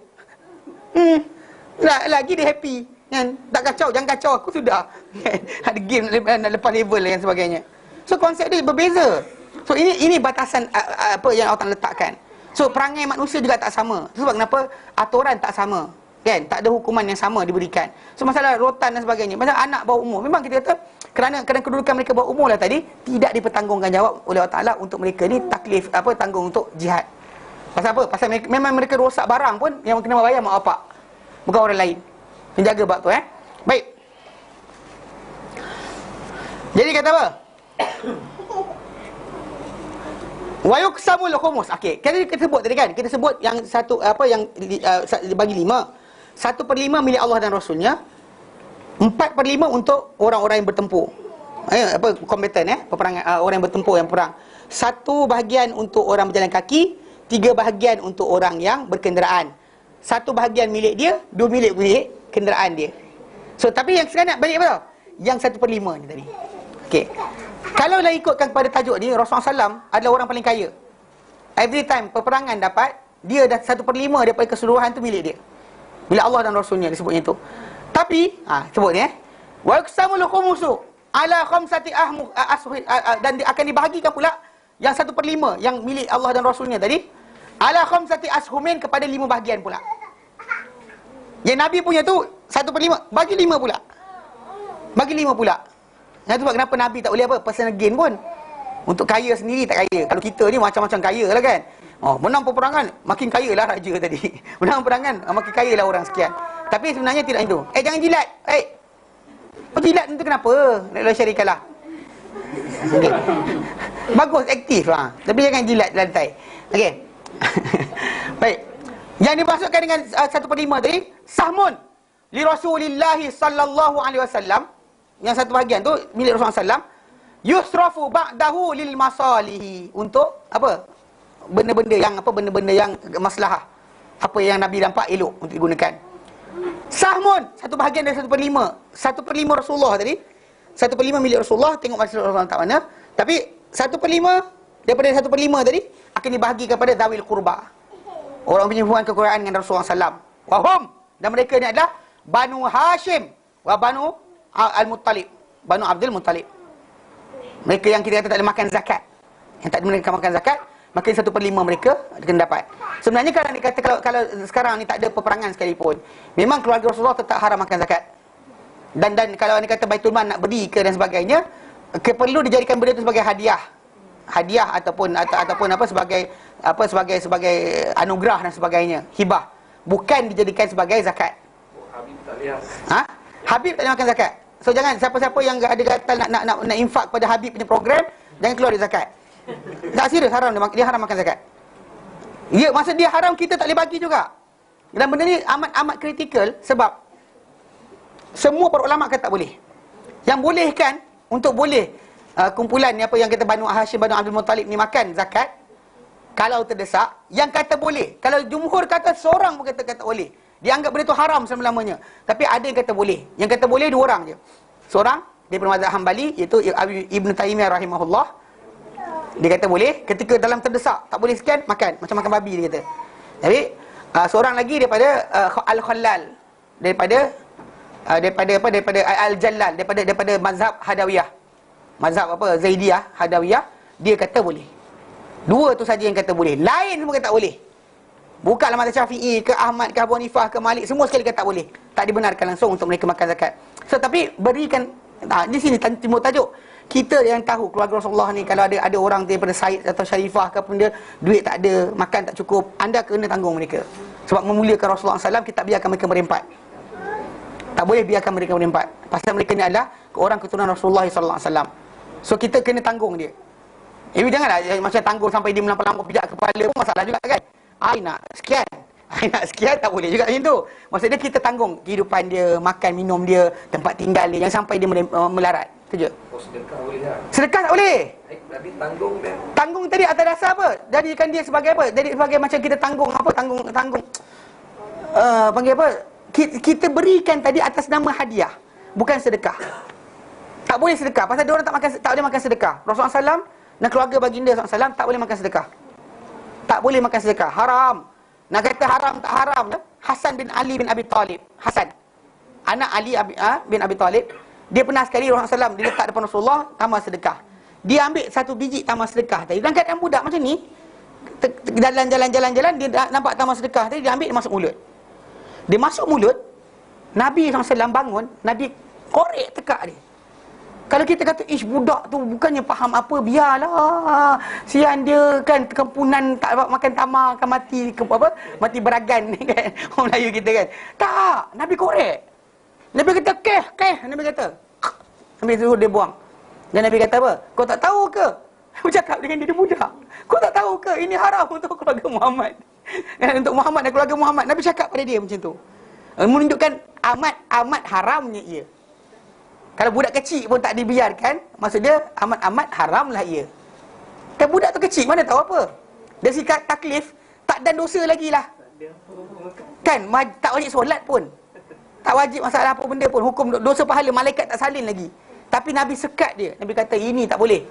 Lagi dia happy kan? Tak kacau, jangan kacau aku sudah. Ada game nak lepas level dan sebagainya. So konsep dia berbeza. So ini batasan apa yang Allah letakkan. So perangai manusia juga tak sama. Sebab kenapa? Aturan tak sama. Kan? Tak ada hukuman yang sama diberikan. So masalah rotan dan sebagainya. Macam anak bawah umur, memang kita kata kerana kedudukan mereka bawah umur lah tadi, tidak dipertanggungan jawab oleh Allah Taala untuk mereka ni taklif tanggung untuk jihad. Pasal apa? Pasal memang mereka rosak barang pun yang kena bayar mak bapak, bukan orang lain. Menjaga bab tu Baik. Jadi kata apa? Wa yuqsamul khumus. Okey, kita sebut tadi kan, kita sebut yang satu yang bagi 5. 1/5 milik Allah dan Rasulnya. 4/5 untuk orang-orang yang bertempur. Kompeten peperangan, orang yang bertempur yang perang. 1 bahagian untuk orang berjalan kaki, 3 bahagian untuk orang yang berkenderaan. 1 bahagian milik dia, 2 milik kenderaan dia. So tapi yang sekarang nak balik apa tau? Yang 1/5 ni tadi. Okey. Kalau dah ikutkan kepada tajuk ni, Rasulullah SAW adalah orang paling kaya. Every time peperangan dapat, dia dah 1/5 daripada keseluruhan tu milik dia. Bila Allah dan Rasulnya disebutnya itu. Tapi sebut ni wa yuqsamul khumusu ala khamsati dan akan dibahagikan pula yang 1/5 yang milik Allah dan Rasulnya tadi ala khamsati ashumin kepada 5 bahagian pula. Yang Nabi punya tu 1/5, bagi 5 pula. Bagi 5 pula. Yang tu sebab kenapa Nabi tak boleh personal gain pun. Untuk kaya sendiri tak kaya. Kalau kita ni macam-macam kaya lah kan. Menang peperangan, makin kaya lah raja tadi. Menang peperangan, makin kaya lah orang sekian. Tapi sebenarnya tidak itu. Jangan jilat. Jilat tu kenapa? Nak lawan syarikat lah. Okay. Bagus, aktif lah. Tapi jangan jilat lantai. Okey. Baik. Yang dimasukkan dengan 1/5 tadi, sahmun li Rasulillahi sallallahu alaihi wasallam. Yang 1 bahagian tu milik Rasulullah SAW. Yusrafu ba'dahu lil masalihi. Untuk apa? Benda-benda yang maslahah. Apa yang Nabi nampak elok untuk digunakan. Sahmun, 1 bahagian dari 1/5. 1/5 Rasulullah tadi. 1/5 milik Rasulullah. Tengok masalah Rasulullah tak mana. Tapi 1/5 daripada 1/5 tadi akan dibahagikan kepada zawil qurba. Orang punya hubungan kekeluargaan dengan Rasulullah SAW. Wahum, dan mereka ni adalah Banu Hashim wa Banu Al-Muttalib, Banu Abdul Muttalib. Mereka yang kita kata tak boleh makan zakat, yang tak boleh makan zakat, maka 1/5 mereka akan dapat. Sebenarnya kalau dikata kalau sekarang ni tak ada peperangan sekalipun, memang keluarga Rasulullah tetap haram makan zakat. Dan kalau ni kata Baitul Mal nak beri ke dan sebagainya, perlu dijadikan benda itu sebagai hadiah ataupun sebagai anugerah dan sebagainya, hibah, bukan dijadikan sebagai zakat. Habib tak lihat. Habib tak boleh makan zakat. So jangan siapa-siapa yang ada kata nak infak pada Habib punya program, jangan keluar dari zakat. Tak serius, haram dia haram makan zakat. Ya, maksud dia haram, kita tak boleh bagi juga. Dan benda ni amat kritikal sebab semua para ulama kata tak boleh. Yang boleh kan untuk boleh kumpulan ni apa yang kata Banu Hashim, Banu Abdul Muttalib ni makan zakat kalau terdesak, yang kata boleh. Kalau jumhur kata, seorang pun kata boleh. Dia anggap benda tu haram selama-lamanya. Tapi ada yang kata boleh. Yang kata boleh 2 orang je. Seorang daripada mazhab Hambali, iaitu Ibn Taymiyah rahimahullah. Dia kata boleh. Ketika dalam terdesak, tak boleh sekian, makan. Macam makan babi dia kata. Tapi seorang lagi daripada Al-Khallal, daripada Al-Jallal, daripada mazhab Hadawiyah. Mazhab Zaidiyah, Hadawiyah, dia kata boleh. 2 tu saja yang kata boleh. Lain semua kata tak boleh. Bukanlah mazhab Syafi'i ke Ahmad ke Abu Hanifah ke Malik, semua sekali kata tak boleh. Tak dibenarkan langsung untuk mereka makan zakat. So tapi berikan di sini timbul tajuk. Kita yang tahu keluarga Rasulullah ni, kalau ada orang daripada Said atau Syarifah ke apa dia, duit tak ada, makan tak cukup, anda kena tanggung mereka. Sebab memuliakan Rasulullah SAW, kita biarkan mereka merempat. Tak boleh biarkan mereka merempat. Pasal mereka ni adalah orang keturunan Rasulullah SAW. So kita kena tanggung dia. Janganlah macam tanggung sampai dia melampau-lampau pijak kepala pun masalah juga kan. Nak sekian tak boleh juga macam tu. Maksudnya kita tanggung kehidupan dia, makan minum dia, tempat tinggal dia, jangan sampai dia melarat. Itu je. Sedekah boleh tak? Sedekah tak boleh. Nabi tanggung dia. Tanggung tadi atas dasar apa? Jadikan dia sebagai apa? Jadi sebagai macam kita tanggung apa? Tanggung panggil apa? Kita berikan tadi atas nama hadiah, bukan sedekah. Tak boleh sedekah pasal dia orang tak boleh makan sedekah. Rasulullah SAW dan keluarga baginda SAW tak boleh makan sedekah. Tak boleh makan sedekah, haram. Nak kata haram tak haram ya? Hasan bin Ali bin Abi Talib. Hasan, anak Ali bin Abi Talib, dia pernah sekali Rasulullah SAW dia letak depan Rasulullah tambah sedekah. Dia ambil satu biji tambah sedekah tadi. Dan keadaan budak macam ni, jalan-jalan dia nampak tambah sedekah tadi, dia ambil, dia masuk mulut. Dia masuk mulut, Nabi SAW bangun, Nabi korek tekak dia. Kalau kita kata, budak tu bukannya faham apa, biarlah, sian dia kan, kempunan tak dapat makan tamar, akan mati mati beragan kan, orang Melayu kita kan. Tak, Nabi korek. Nabi kata, keh, Nabi kata. Nabi suruh dia buang. Dan Nabi kata apa? Kau tak tahu ke? Aku cakap dengan dia budak. Kau tak tahu ke? Ini haram untuk keluarga Muhammad. Untuk Muhammad dan keluarga Muhammad. Nabi cakap pada dia macam tu. Menunjukkan amat haramnya ia. Kalau budak kecil pun tak dibiarkan, maksud dia amat haramlah ia. Dan budak tu kecil, mana tahu apa. Dari segi taklif, tak dan dosa lagi lah. Kan, tak wajib solat pun. Tak wajib masalah apa benda pun. Hukum dosa pahala, malaikat tak salin lagi. Tapi Nabi sekat dia. Nabi kata, ini tak boleh.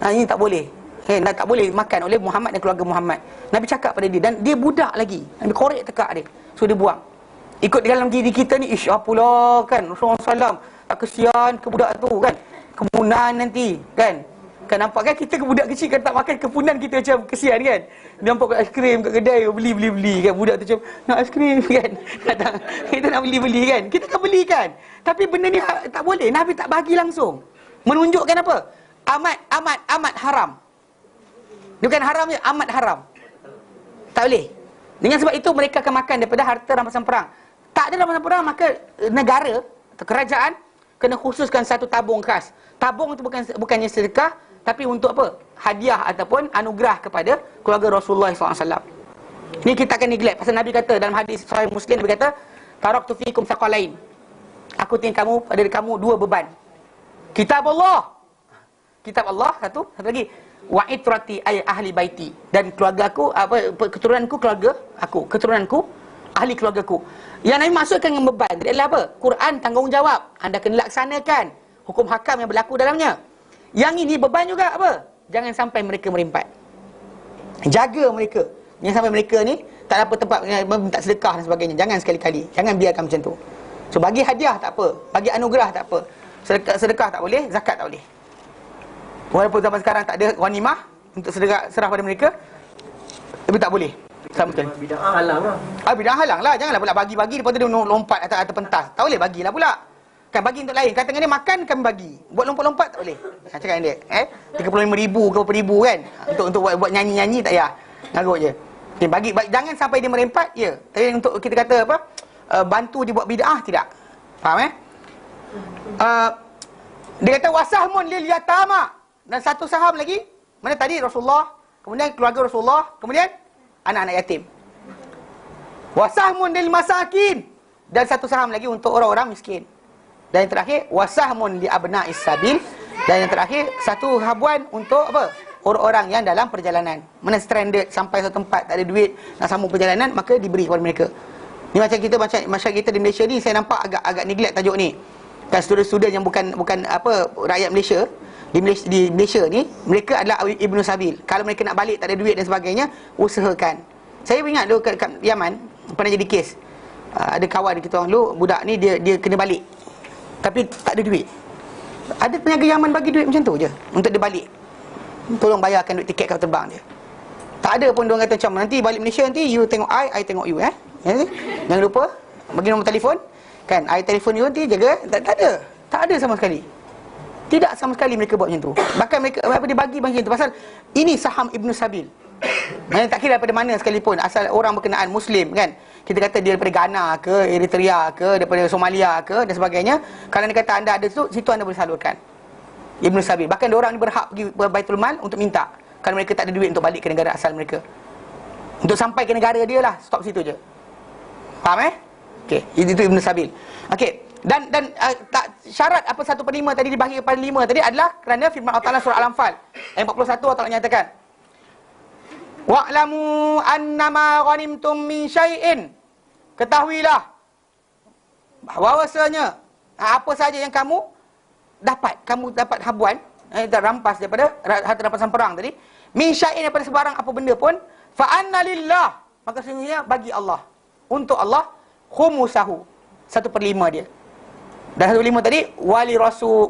Ini tak boleh. Tak boleh makan oleh Muhammad dan keluarga Muhammad. Nabi cakap pada dia. Dan dia budak lagi. Nabi korek tekak dia. So dia buang. Ikut dalam diri kita ni, apalah kan, Rasulullah SAW tak kesian ke budak tu kan, kepunan nanti kan. Kan nampak kan kita ke budak kecil kan tak makan, kepunan kita macam kesian kan. Nampak kat aiskrim kat kedai, beli kan, budak tu macam nak aiskrim kan. Datang, kita nak beli kan, kita kan beli kan. Tapi benda ni tak boleh, Nabi tak bagi langsung. Menunjukkan apa? Amat haram. Bukan haram je, amat haram. Tak boleh. Dengan sebab itu mereka akan makan daripada harta rampasan perang. Tak ada rampasan perang, maka negara atau kerajaan kena khususkan satu tabung khas. Tabung itu bukannya sedekah, tapi untuk apa? Hadiah ataupun anugerah kepada keluarga Rasulullah SAW. Ini kita akan neglect. Pasal Nabi kata dalam hadis Sahih Muslim, Nabi kata, taraktu fikum thaqalain. Aku tinggal pada kamu dua beban. Kitab Allah, satu lagi, wa itrati ay ahli baiti, dan keluarga aku, keturunanku, keluarga aku, keturunanku, ahli keluargaku. Yang Nabi maksudkan dengan beban tadi adalah apa? Quran tanggungjawab, anda kena laksanakan hukum hakam yang berlaku dalamnya. Yang ini beban juga apa? Jangan sampai mereka merimpat. Jaga mereka. Jangan sampai mereka ni tak dapat tempat minta sedekah dan sebagainya. Jangan sekali-kali. Jangan biarkan macam tu. So bagi hadiah tak apa, bagi anugerah tak apa. Sedekah tak boleh, zakat tak boleh. Walaupun zaman sekarang tak ada ghanimah untuk serah pada mereka, tapi tak boleh. Sama betul. Bid'ah halang lah. Bid'ah halang lah. Janganlah pula bagi-bagi, lepas tu dia lompat atas pentas. Tak boleh bagilah pula. Kan bagi untuk lain. Kata dengan dia makan, kami bagi. Buat lompat-lompat tak boleh. Cakap dengan dia. 35,000 ke berapa ribu kan. Untuk buat nyanyi-nyanyi tak payah. Ngarut je. Okay, bagi, jangan sampai dia merempat, ya. Tapi untuk kita kata apa, bantu dia buat bid'ah, tidak. Faham dia kata wasahmun lil yatama. Dan satu saham lagi, mana tadi Rasulullah, kemudian keluarga Rasulullah, kemudian anak-anak yatim. Wasahmun lil masakin, dan satu saham lagi untuk orang-orang miskin. Dan yang terakhir wasahmun li abna'is sabil, dan yang terakhir satu habuan untuk apa? Orang-orang yang dalam perjalanan. Mana stranded sampai satu tempat tak ada duit nak sambung perjalanan, maka diberi kepada mereka. Ni macam masyarakat kita di Malaysia ni, saya nampak agak neglect tajuk ni. Kan student-student yang bukan apa rakyat Malaysia di Malaysia ni, mereka adalah Ibnu Sabil. Kalau mereka nak balik tak ada duit dan sebagainya, usahakan. Saya ingat dulu kat Yaman pernah jadi kes. Ada kawan kita orang dulu, budak ni dia kena balik, tapi tak ada duit. Ada peniaga Yaman bagi duit macam tu je untuk dia balik. Tolong bayarkan duit tiket kapal terbang dia. Tak ada pun dia orang kata macam nanti balik Malaysia nanti you tengok I tengok you Jangan lupa bagi nombor telefon. Kan, I telefon you nanti jaga. Tak ada sama sekali. Tidak sama sekali mereka buat macam tu. Bahkan mereka dia bagi macam tu pasal ini saham Ibnu Sabil. Mana tak kira daripada mana sekalipun, asal orang berkenaan Muslim kan. Kita kata dia daripada Ghana ke, Eritrea ke, daripada Somalia ke dan sebagainya. Kalau anda kata anda ada situ anda boleh salurkan Ibnu Sabil. Bahkan orang ni berhak pergi Baitul Mal untuk minta kalau mereka tak ada duit untuk balik ke negara asal mereka. Untuk sampai ke negara dia lah, stop situ je. Faham Okey, itu Ibn Sabil. Okey. Dan tak syarat apa 1/5 tadi dibahagi kepada 5 tadi adalah kerana firman Allah Taala surah Al-Anfal ayat 41 Allah Taala nyatakan wa'lamu annama ghanimtum min syai'in, ketahuilah bahawasanya apa saja yang kamu dapat habuan, rampas daripada harta rampasan perang tadi, min syai'in, daripada sebarang apa benda pun, fa anna lillah, maka sesungguhnya bagi Allah, untuk Allah, khumusahu, 1/5 dia. Dan 1/5 tadi wali rasul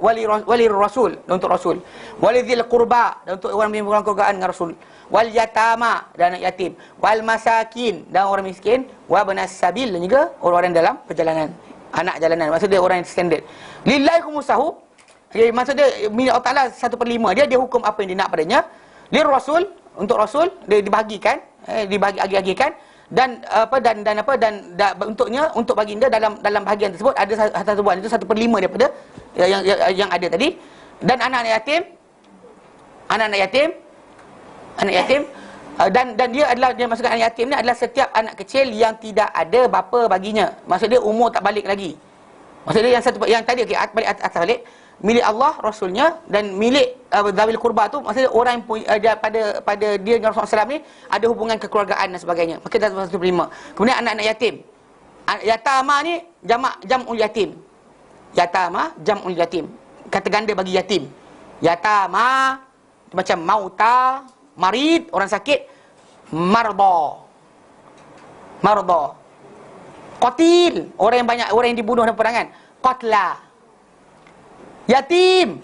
untuk rasul, wali dzil qurba, dan untuk orang yang berhubungan kekeluargaan dengan rasul, wal yatama, dan anak yatim, wal masakin, dan orang miskin, wa banas sabil, dan juga orang-orang dalam perjalanan, anak jalanan, maksud dia orang yang standard. Lillahi khumusahu, maksud dia milik Allah Taala 1/5 dia hukum apa yang dia nak padanya. Lir rasul, untuk rasul dia dibahagikan, dibagi-agikan, dan untuknya, untuk baginda dalam bahagian tersebut ada satu buah, itu 1/5 daripada yang ada tadi. Dan anak-anak yatim dan dia masukkan anak yatim ni adalah setiap anak kecil yang tidak ada bapa baginya, maksud dia umur tak balik lagi. Maksud dia yang tadi, okey, balik atas balik, milik Allah, rasulnya, dan milik zawil qurba tu maksudnya orang yang pada dia dengan Rasulullah SAW ni ada hubungan kekeluargaan dan sebagainya, maka dah 1/5. Kemudian anak-anak yatim, yatama ni jam'ul yatim, yatama jam'ul yatim, kata ganda bagi yatim. Yatama macam mauta, marid, orang sakit, marda, qatil, orang yang dibunuh dalam peperangan, qatla. Yatim,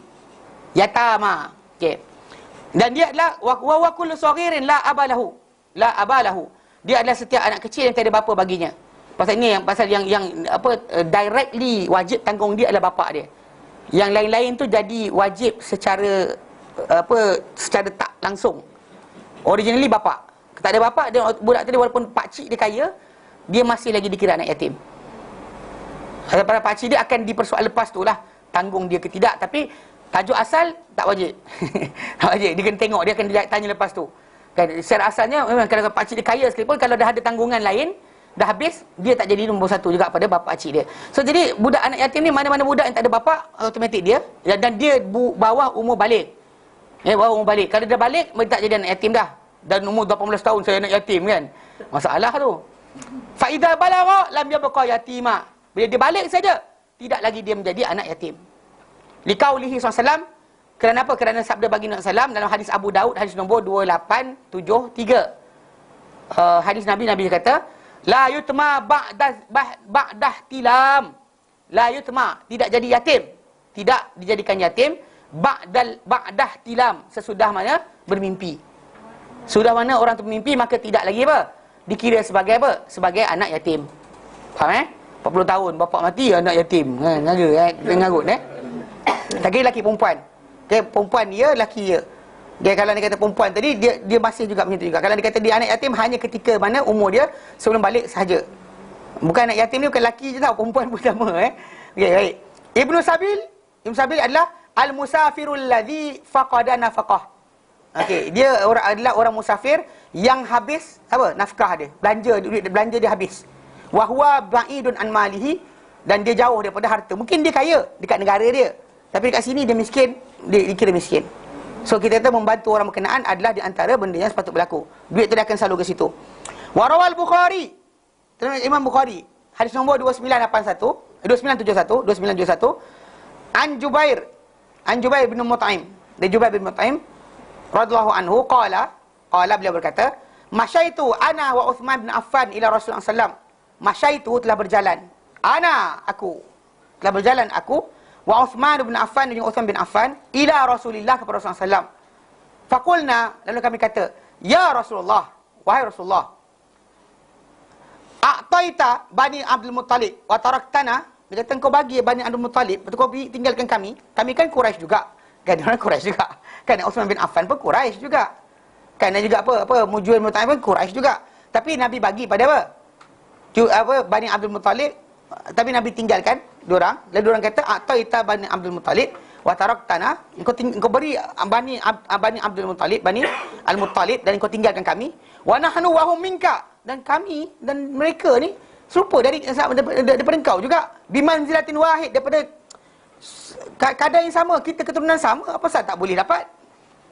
yatama. Okey. Dan dia adalah wa kullu saghirin la abalahu. Dia adalah setiap anak kecil yang tiada bapa baginya. Pasal yang directly wajib tanggung dia adalah bapa dia. Yang lain-lain tu jadi wajib secara tak langsung. Originally bapa. Tak ada bapa, dia budak tadi walaupun pak cik dia kaya, dia masih lagi dikira anak yatim. Pada pak cik dia akan dipersoal lepas tu lah, tanggung dia ke tidak, tapi tajuk asal tak wajib. Tak wajib, dia kena tengok, dia akan tanya lepas tu kan. Secara asalnya memang kalau pakcik dia kaya sekalipun, kalau dah ada tanggungan lain dah habis, dia tak jadi nombor 1 juga pada bapa pakcik dia. So jadi budak anak yatim ni, mana-mana budak yang tak ada bapa, automatik dia, dan dia bawah umur balik. Kalau dia dah balik, dia tak jadi anak yatim dah. Dan umur 18 tahun saya anak yatim kan, masalah tu. Fa idza balagha lam yabqa yatima, bila dia balik saja tidak lagi dia menjadi anak yatim. Liqaulihi SAW, kerana apa? Kerana sabda baginda SAW dalam hadis Abu Daud, hadis nombor 2873. Hadis Nabi kata, la yutma ba'dah tilam. La yutma, tidak jadi yatim, tidak dijadikan yatim ba'dah tilam, sesudah mana bermimpi. Sudah mana orang tu bermimpi, maka tidak lagi apa? Dikira sebagai apa? Sebagai anak yatim. Faham 40 tahun bapak mati, anak yatim. Ngarut tak kira lelaki perempuan. Okay, perempuan dia, lelaki dia. Dia kalau dia kata perempuan tadi, dia masih juga macam tu juga. Kalau dia kata dia anak yatim, hanya ketika mana umur dia sebelum balik sahaja. Bukan anak yatim ni bukan lelaki je tau, perempuan pun sama. Okay, baik. Ibn Sabil adalah al-musafirul ladzi faqada nafaqah. Okey, dia adalah orang musafir yang habis apa? Nafkah dia. Belanja dia habis. Wa huwa ba'idun an malihi, dan dia jauh daripada harta. Mungkin dia kaya dekat negara dia, tapi dekat sini dia miskin, dia dikira miskin. So kita kata membantu orang berkenaan adalah di antara benda yang sepatut berlaku. Duit tu dia akan selalu ke situ. Wa rawal Bukhari, Imam Bukhari, hadis nombor 2971 an Jubair bin Mut'im, dari Jubair bin Mut'im radhiyallahu anhu qala beliau berkata, masyaitu ana wa Uthman bin Affan ila Rasulullah sallallahu alaihi wasallam. Masyaitu telah berjalan, aku telah berjalan, aku wa Uthman bin Affan dan Uthman bin Affan ila Rasulillah, kepada Rasulullah sallallahu alaihi wasallam. Faqulna, lalu kami kata, ya Rasulullah, wahai Rasulullah, a'taita bani Abdul Muttalib wa taraktana, dia kata engkau bagi Bani Abdul Muttalib, betul kau tinggalkan kami kan Quraisy juga kan, orang Quraisy juga kan, Uthman bin Affan pun Quraisy juga kan, dan juga apa Mujahid Muttalib pun Quraisy juga, tapi Nabi bagi pada Bani Abdul Muttalib, tapi Nabi tinggalkan diorang. Lalu diorang kata, a'taita Bani Abdul Muttalib wa taraktana, engkau beri Bani Abdul Muttalib, Bani Al-Muttalib, dan engkau tinggalkan kami. Wa nahnu wa hum minka, dan kami dan mereka ni Serupa daripada engkau juga. Bimanzilatin wahid, daripada kadar yang sama, kita keturunan sama, apa sahaja tak boleh dapat?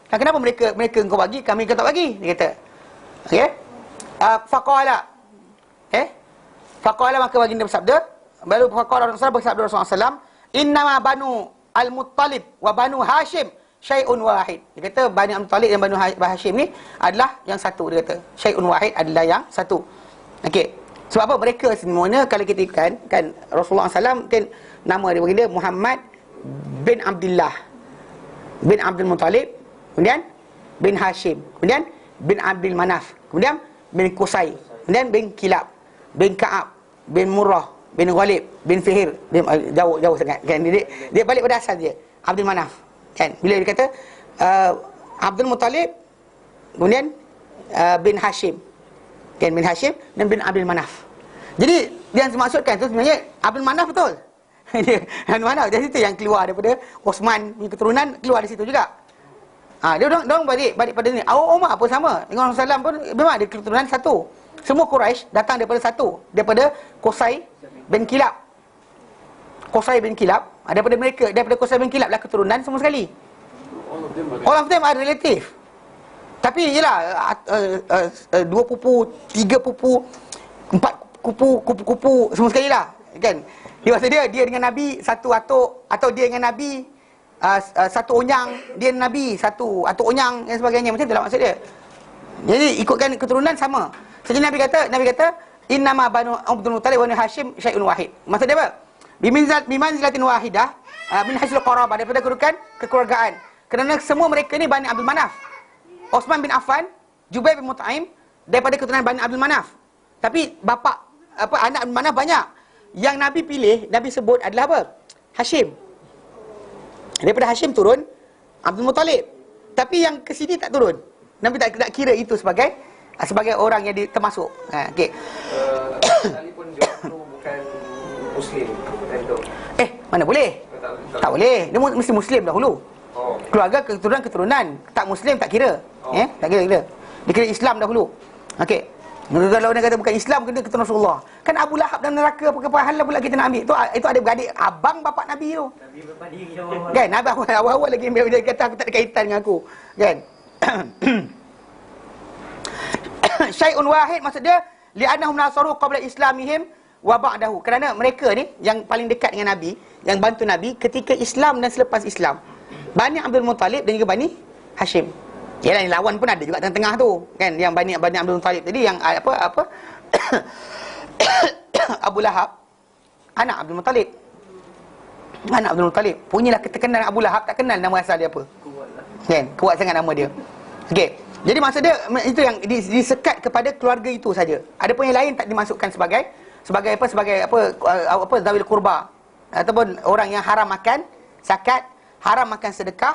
Kenapa mereka engkau bagi, kami engkau tak bagi? Dia kata. Okey. Faqala. Faqala, maka baginda bersabda, baru faqala Rasulullah bersabda Rasulullah SAW, innama banu al-Muttalib wa banu Hashim syai'un wahid. Dia kata Bani Al-Muttalib dan Banu Hashim ni adalah yang satu. Dia kata syai'un wahid adalah yang satu. Okey. Sebab apa? Mereka semuanya kalau kita kan Rasulullah SAW kan nama dia baginda Muhammad bin Abdullah bin Abdul Muttalib, kemudian bin Hashim, kemudian bin Abdul Manaf, kemudian bin Qusay, kemudian bin Kilab, bin Ka'ab, bin Murrah, bin Ghalib, bin Fihir. Jauh sangat kan. Dia balik pada asal dia, Abdul Manaf. Kan? Bila dia kata Abdul Muttalib, kemudian bin Hashim, kan, bin Hashim dan bin Abdul Manaf. Jadi yang dimaksudkan tu sebenarnya Abdul Manaf betul. Dia Abdul Manaf dari situ yang keluar daripada Osman punya keturunan, keluar dari situ juga. Dia orang balik pada ni. Umar pun sama. Dengan Rasulullah pun memang ada keturunan satu. Semua Quraisy datang daripada satu, daripada Qusay bin Kilab. Qusay bin Kilab, daripada Qusay bin Kilab lah keturunan semua sekali. All of them are relative. Tapi yelah 2 pupu, 3 pupu, 4 kupu semua sekali lah, kan. Dia maksud dia dengan Nabi satu atuk, atau dia dengan Nabi satu onyang, dia dengan Nabi satu atuk onyang dan sebagainya. Macam itulah maksud dia. Jadi ikutkan keturunan sama. Jadi Nabi kata innama banu Abdul Muttalib wa Hashim syai'un wahid. Maksud dia apa? Bimanzilatin wahidah min hasil qarabah, daripada kekeluargaan. Kerana semua mereka ni Bani Abdul Manaf. Osman bin Affan, Jubair bin Mut'aim daripada keturunan Bani Abdul Manaf. Tapi anak Abdul Manaf banyak. Yang Nabi pilih, Nabi sebut adalah apa? Hashim. Daripada Hashim turun Abdul Muttalib. Tapi yang ke sini tak turun. Nabi tak kira itu sebagai orang yang termasuk. Okey. Sekalipun dia tu bukan Muslim, tentu. Mana boleh? Tak boleh. Dia mesti Muslim dahulu. Keluarga keturunan tak Muslim tak kira. Tak kira. Dia kira Islam dahulu. Okey. Kalau dia kata bukan Islam, kena keturunan Rasulullah. Kan Abu Lahab dan neraka, apa pahala pula kita nak ambil? Itu ada beradik abang bapak Nabi tu. Nabi bapak diri awal. Kan? Nabi awal lagi dia kata aku tak ada kaitan dengan aku. Kan? Syai'un wahid maksud dia li'annahum nasaru qabla islamihim wa ba'dahu. Kerana mereka ni yang paling dekat dengan Nabi, yang bantu Nabi ketika Islam dan selepas Islam. Bani Abdul Muttalib dan juga Bani Hashim. Yalah, yang lawan pun ada juga tengah-tengah tu, kan, yang Bani Abdul Muttalib tadi yang apa Abu Lahab anak Abdul Muttalib. Anak Abdul Muttalib. Punyalah terkenal Abu Lahab, tak kenal nama asal dia apa. Kan? Kuat sangat nama dia. Okey. Jadi maksud dia itu yang disekat kepada keluarga itu saja. Adapun yang lain tak dimasukkan sebagai zawil qurba ataupun orang yang haram makan zakat, haram makan sedekah,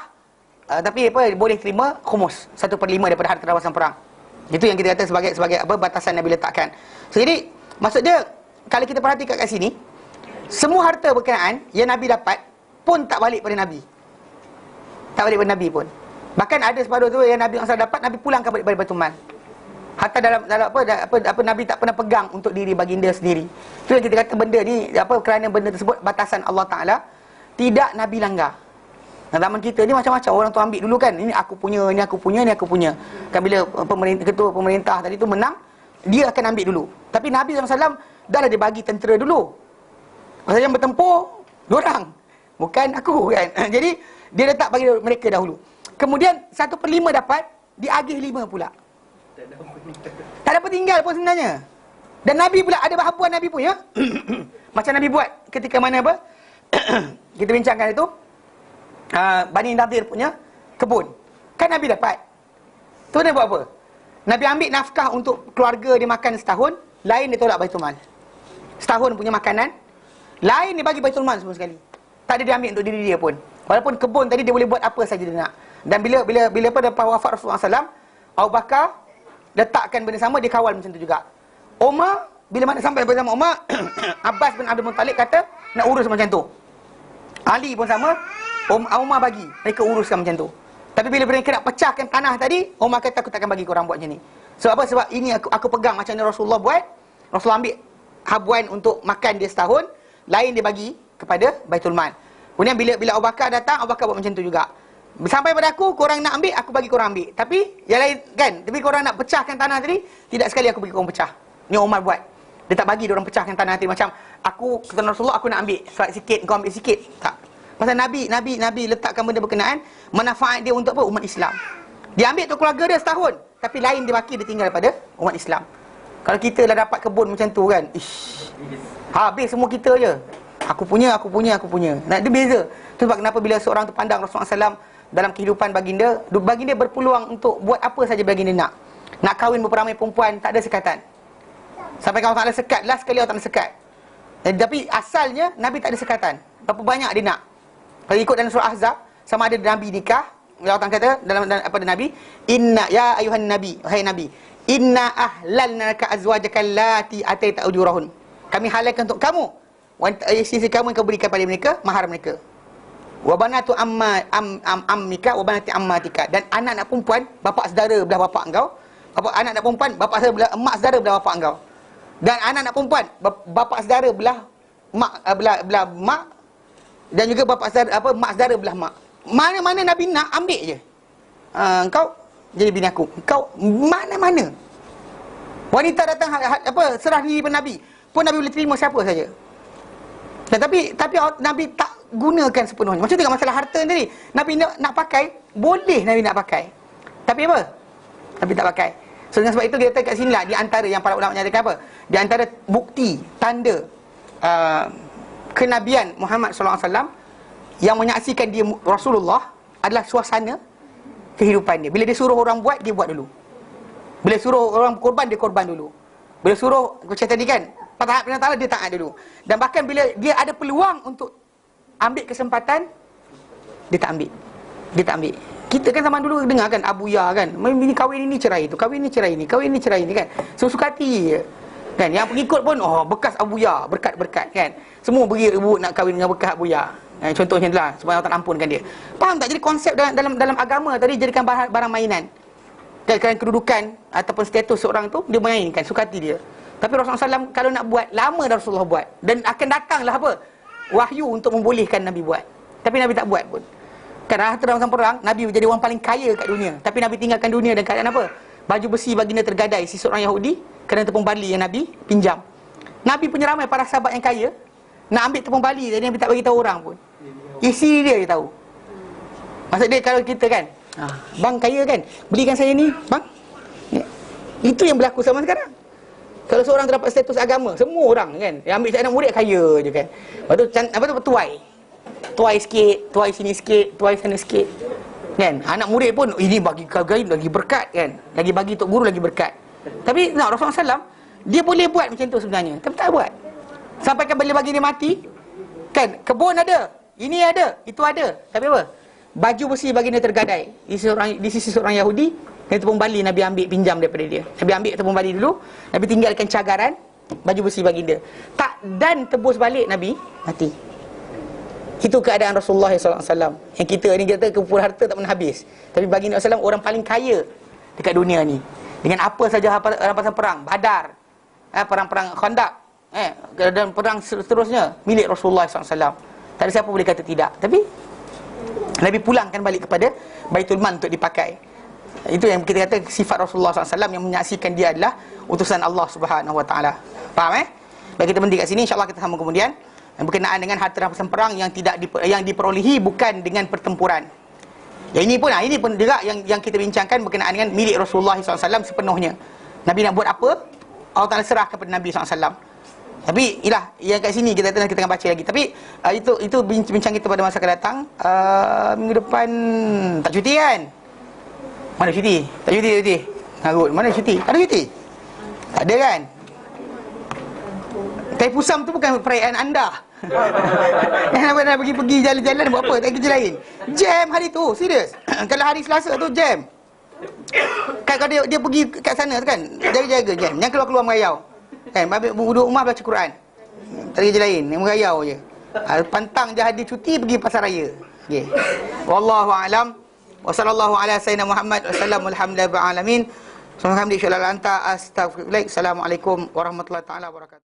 tapi boleh terima khumus 1/5 daripada harta rampasan perang. Itu yang kita kata sebagai batasan Nabi letakkan. So, jadi maksud dia kalau kita perhatikan kat sini, semua harta berkenaan yang Nabi dapat pun tak balik pada Nabi. Tak balik pada Nabi pun. Bahkan ada separuh tu yang Nabi SAW dapat, Nabi pulangkan balik pada Baitul Mal. Hatta dalam Nabi tak pernah pegang untuk diri baginda sendiri. Itu yang kita kata benda ni kerana benda tersebut batasan Allah Taala, tidak Nabi langgar. Zaman kita ni macam-macam orang tu ambil dulu kan. Ini aku punya, ini aku punya, ini aku punya. Kan bila ketua pemerintah tadi tu menang, dia akan ambil dulu. Tapi Nabi SAW dah dia bagi tentera dulu. Pasal yang bertempur diorang, bukan aku kan. Jadi dia letak bagi mereka dahulu. Kemudian 1/5 dapat, diagih 5 pula. Tak dapat tinggal pun sebenarnya. Dan Nabi pula ada bahabuan Nabi punya. Macam Nabi buat ketika mana kita bincangkan itu, Bani Nadir punya kebun. Kan Nabi dapat. Tu dia buat apa? Nabi ambil nafkah untuk keluarga dia makan setahun, lain dia tolak Baitul Mal. Setahun punya makanan, lain dia bagi Baitul Mal semua sekali. Tak ada dia ambil untuk diri dia pun. Walaupun kebun tadi dia boleh buat apa saja dia nak. Dan bila lepas wafat Rasulullah SAW, Abu Bakar letakkan benda sama, dia kawal macam tu juga. Umar, bila mana sampai bersama Umar, Abbas bin Abdul Muttalib kata nak urus macam tu. Ali pun sama, Umar bagi, mereka uruskan macam tu. Tapi bila mereka nak pecahkan tanah tadi, Umar kata aku takkan bagi korang buat macam ni. Sebab apa? Sebab ini aku pegang macam ni Rasulullah buat. Rasulullah ambil habuan untuk makan dia setahun, lain dia bagi kepada Baitul Mal. Kemudian bila Abu Bakar datang, Abu Bakar buat macam tu juga. Sampai pada aku, korang nak ambil, aku bagi korang ambil. Tapi yang lain kan, tapi korang nak pecahkan tanah tadi, tidak sekali aku bagi korang pecah. Ni Umar buat. Dia tak bagi dia orang pecahkan tanah tadi macam aku kata Rasulullah, aku nak ambil sikit, kau ambil sikit. Tak. Pasal Nabi letakkan benda berkenaan, manfaat dia untuk apa? Umat Islam. Dia ambil tu keluarga dia setahun, tapi lain dia baki, dia tinggal pada umat Islam. Kalau kita dah dapat kebun macam tu kan, habis semua kita je. Aku punya. Nah, dia beza. Tu sebab kenapa bila seorang tu pandang Rasulullah SAW dalam kehidupan baginda berpeluang untuk buat apa saja baginda nak. Nak kahwin beramai perempuan, tak ada sekatan. Sampai kalau Allah Ta'ala sekat, last sekali Allah Ta'ala sekat. Tapi asalnya Nabi tak ada sekatan. Berapa banyak dia nak. Kalau ikut dalam surah Ahzab, sama ada Nabi nikah, Allah Ta'ala kata dalam apa Nabi, inna ya ayuhan nabi, wahai Nabi, inna ahlalna ka azwajaka allati ataita ujurahun. Kami halalkan untuk kamu isteri kamu yang kau berikan pada mereka mahar mereka. Wa banatu ammika wa banati ammatika. Dan anak-anak perempuan bapak saudara belah bapak engkau, anak-anak perempuan bapak saudara belah emak saudara belah bapak engkau. Dan anak-anak perempuan bapak saudara belah mak belah mak, dan juga bapak saudara mak saudara belah mak. Mana-mana Nabi nak ambil je. Engkau jadi bini aku. Engkau mana-mana. Wanita datang serah diri pada Nabi, pun Nabi boleh terima siapa saja. Dan tapi Nabi tak gunakan sepenuhnya. Macam tu dengan masalah harta tadi. Nabi nak pakai, boleh Nabi nak pakai. Tapi apa? Nabi tak pakai. So dengan sebab itu kita kata kat sini lah, di antara yang para ulama menyatakan apa? Di antara bukti, tanda kenabian Muhammad SAW yang menyaksikan dia Rasulullah adalah suasana kehidupan dia. Bila dia suruh orang buat, dia buat dulu. Bila suruh orang korban, dia korban dulu. Bila suruh, macam tadi kan, taat pada Allah, dia taat dulu. Dan bahkan bila dia ada peluang untuk ambil kesempatan, dia tak ambil. Kita kan zaman dulu dengar kan, Abuya kan, ini kahwin ini cerai itu, kahwin ini cerai ini, kahwin ini cerai ini kan. So suka hati je. Kan, yang pengikut pun, bekas Abuya, berkat-berkat kan. Semua beri ibu nak kahwin dengan bekas Abuya. Contohnya itulah, supaya Allah tak ampunkan dia. Faham tak? Jadi konsep dalam agama tadi jadikan barang mainan. Kerana kedudukan ataupun status seorang tu, dia mainkan, suka hati dia. Tapi Rasulullah SAW kalau nak buat, lama dah Rasulullah buat. Dan akan datanglah apa? Wahyu untuk membolehkan Nabi buat. Tapi Nabi tak buat pun. Kerana harta dalam perang, Nabi menjadi orang paling kaya kat dunia. Tapi Nabi tinggalkan dunia dan keadaan apa? Baju besi baginda tergadai, si seorang Yahudi, kerana tepung bali yang Nabi pinjam. Nabi punya ramai para sahabat yang kaya, nak ambil tepung bali, jadi Nabi tak bagi tahu orang pun. Isi dia tahu. Maksud dia kalau kita kan, bang kaya kan, belikan saya ni, bang. Itu yang berlaku sama sekarang. Kalau seorang terdapat status agama, semua orang kan, yang ambil anak murid kaya je kan. Lepas tu tuai sikit, tuai sini sikit, tuai sana sikit. Kan? Anak murid pun ini bagi kagain lagi berkat kan. Lagi bagi tok guru lagi berkat. Tapi Rasulullah SAW dia boleh buat macam tu sebenarnya, tapi tak buat. Sampai kan bila bagi dia mati, kan kebun ada, ini ada, itu ada. Tapi apa? Baju besi baginda tergadai di sisi seorang Yahudi. Dan tepung bali Nabi ambil pinjam daripada dia. Nabi ambil tepung bali dulu, Nabi tinggalkan cagaran baju besi baginda. Tak, dan tebus balik Nabi mati. Itu keadaan Rasulullah SAW. Yang kita ni kita kumpul harta tak pernah habis. Tapi baginda SAW orang paling kaya dekat dunia ni. Dengan apa saja rampasan perang, Badar, perang-perang Khandaq, dan perang seterusnya milik Rasulullah SAW. Tak ada siapa boleh kata tidak. Tapi Nabi pulangkan balik kepada Baitul Mal untuk dipakai. Itu yang kita kata sifat Rasulullah SAW yang menyaksikan dia adalah utusan Allah Subhanahu Wa Taala. Faham Baik, kita berhenti kat sini, insya-Allah kita sambung kemudian berkenaan dengan harta rampasan perang yang diperolehi bukan dengan pertempuran. Yang ini pun juga yang kita bincangkan berkenaan dengan milik Rasulullah SAW sepenuhnya. Nabi nak buat apa, Allah Taala serahkan kepada Nabi SAW. Tapi ialah yang kat sini kita akan baca lagi. Tapi itu bincang kita pada masa akan datang. Minggu depan tak cuti kan? Mana cuti? Tak cuti. Ngarut. Mana cuti? Ada cuti? Tak ada kan? Taipusam tu bukan perayaan anda. Yang nak pergi jalan-jalan buat apa? Tak ada kerja lain. Jam hari tu, serius. Kalau hari Selasa tu jam. Kan kalau dia pergi kat sana tu kan, jaga-jaga jam. Jangan keluar-keluar merayau. Kan, duduk rumah baca Quran. Tak ada kerja lain, yang merayau je. Pantang je hadir cuti pergi pasar raya. Okey. Wallahu a'lam. Wa sallallahu ala sayyidina Muhammad wa sallam alhamdulillahi rabbil alamin. Assalamualaikum warahmatullahi wabarakatuh.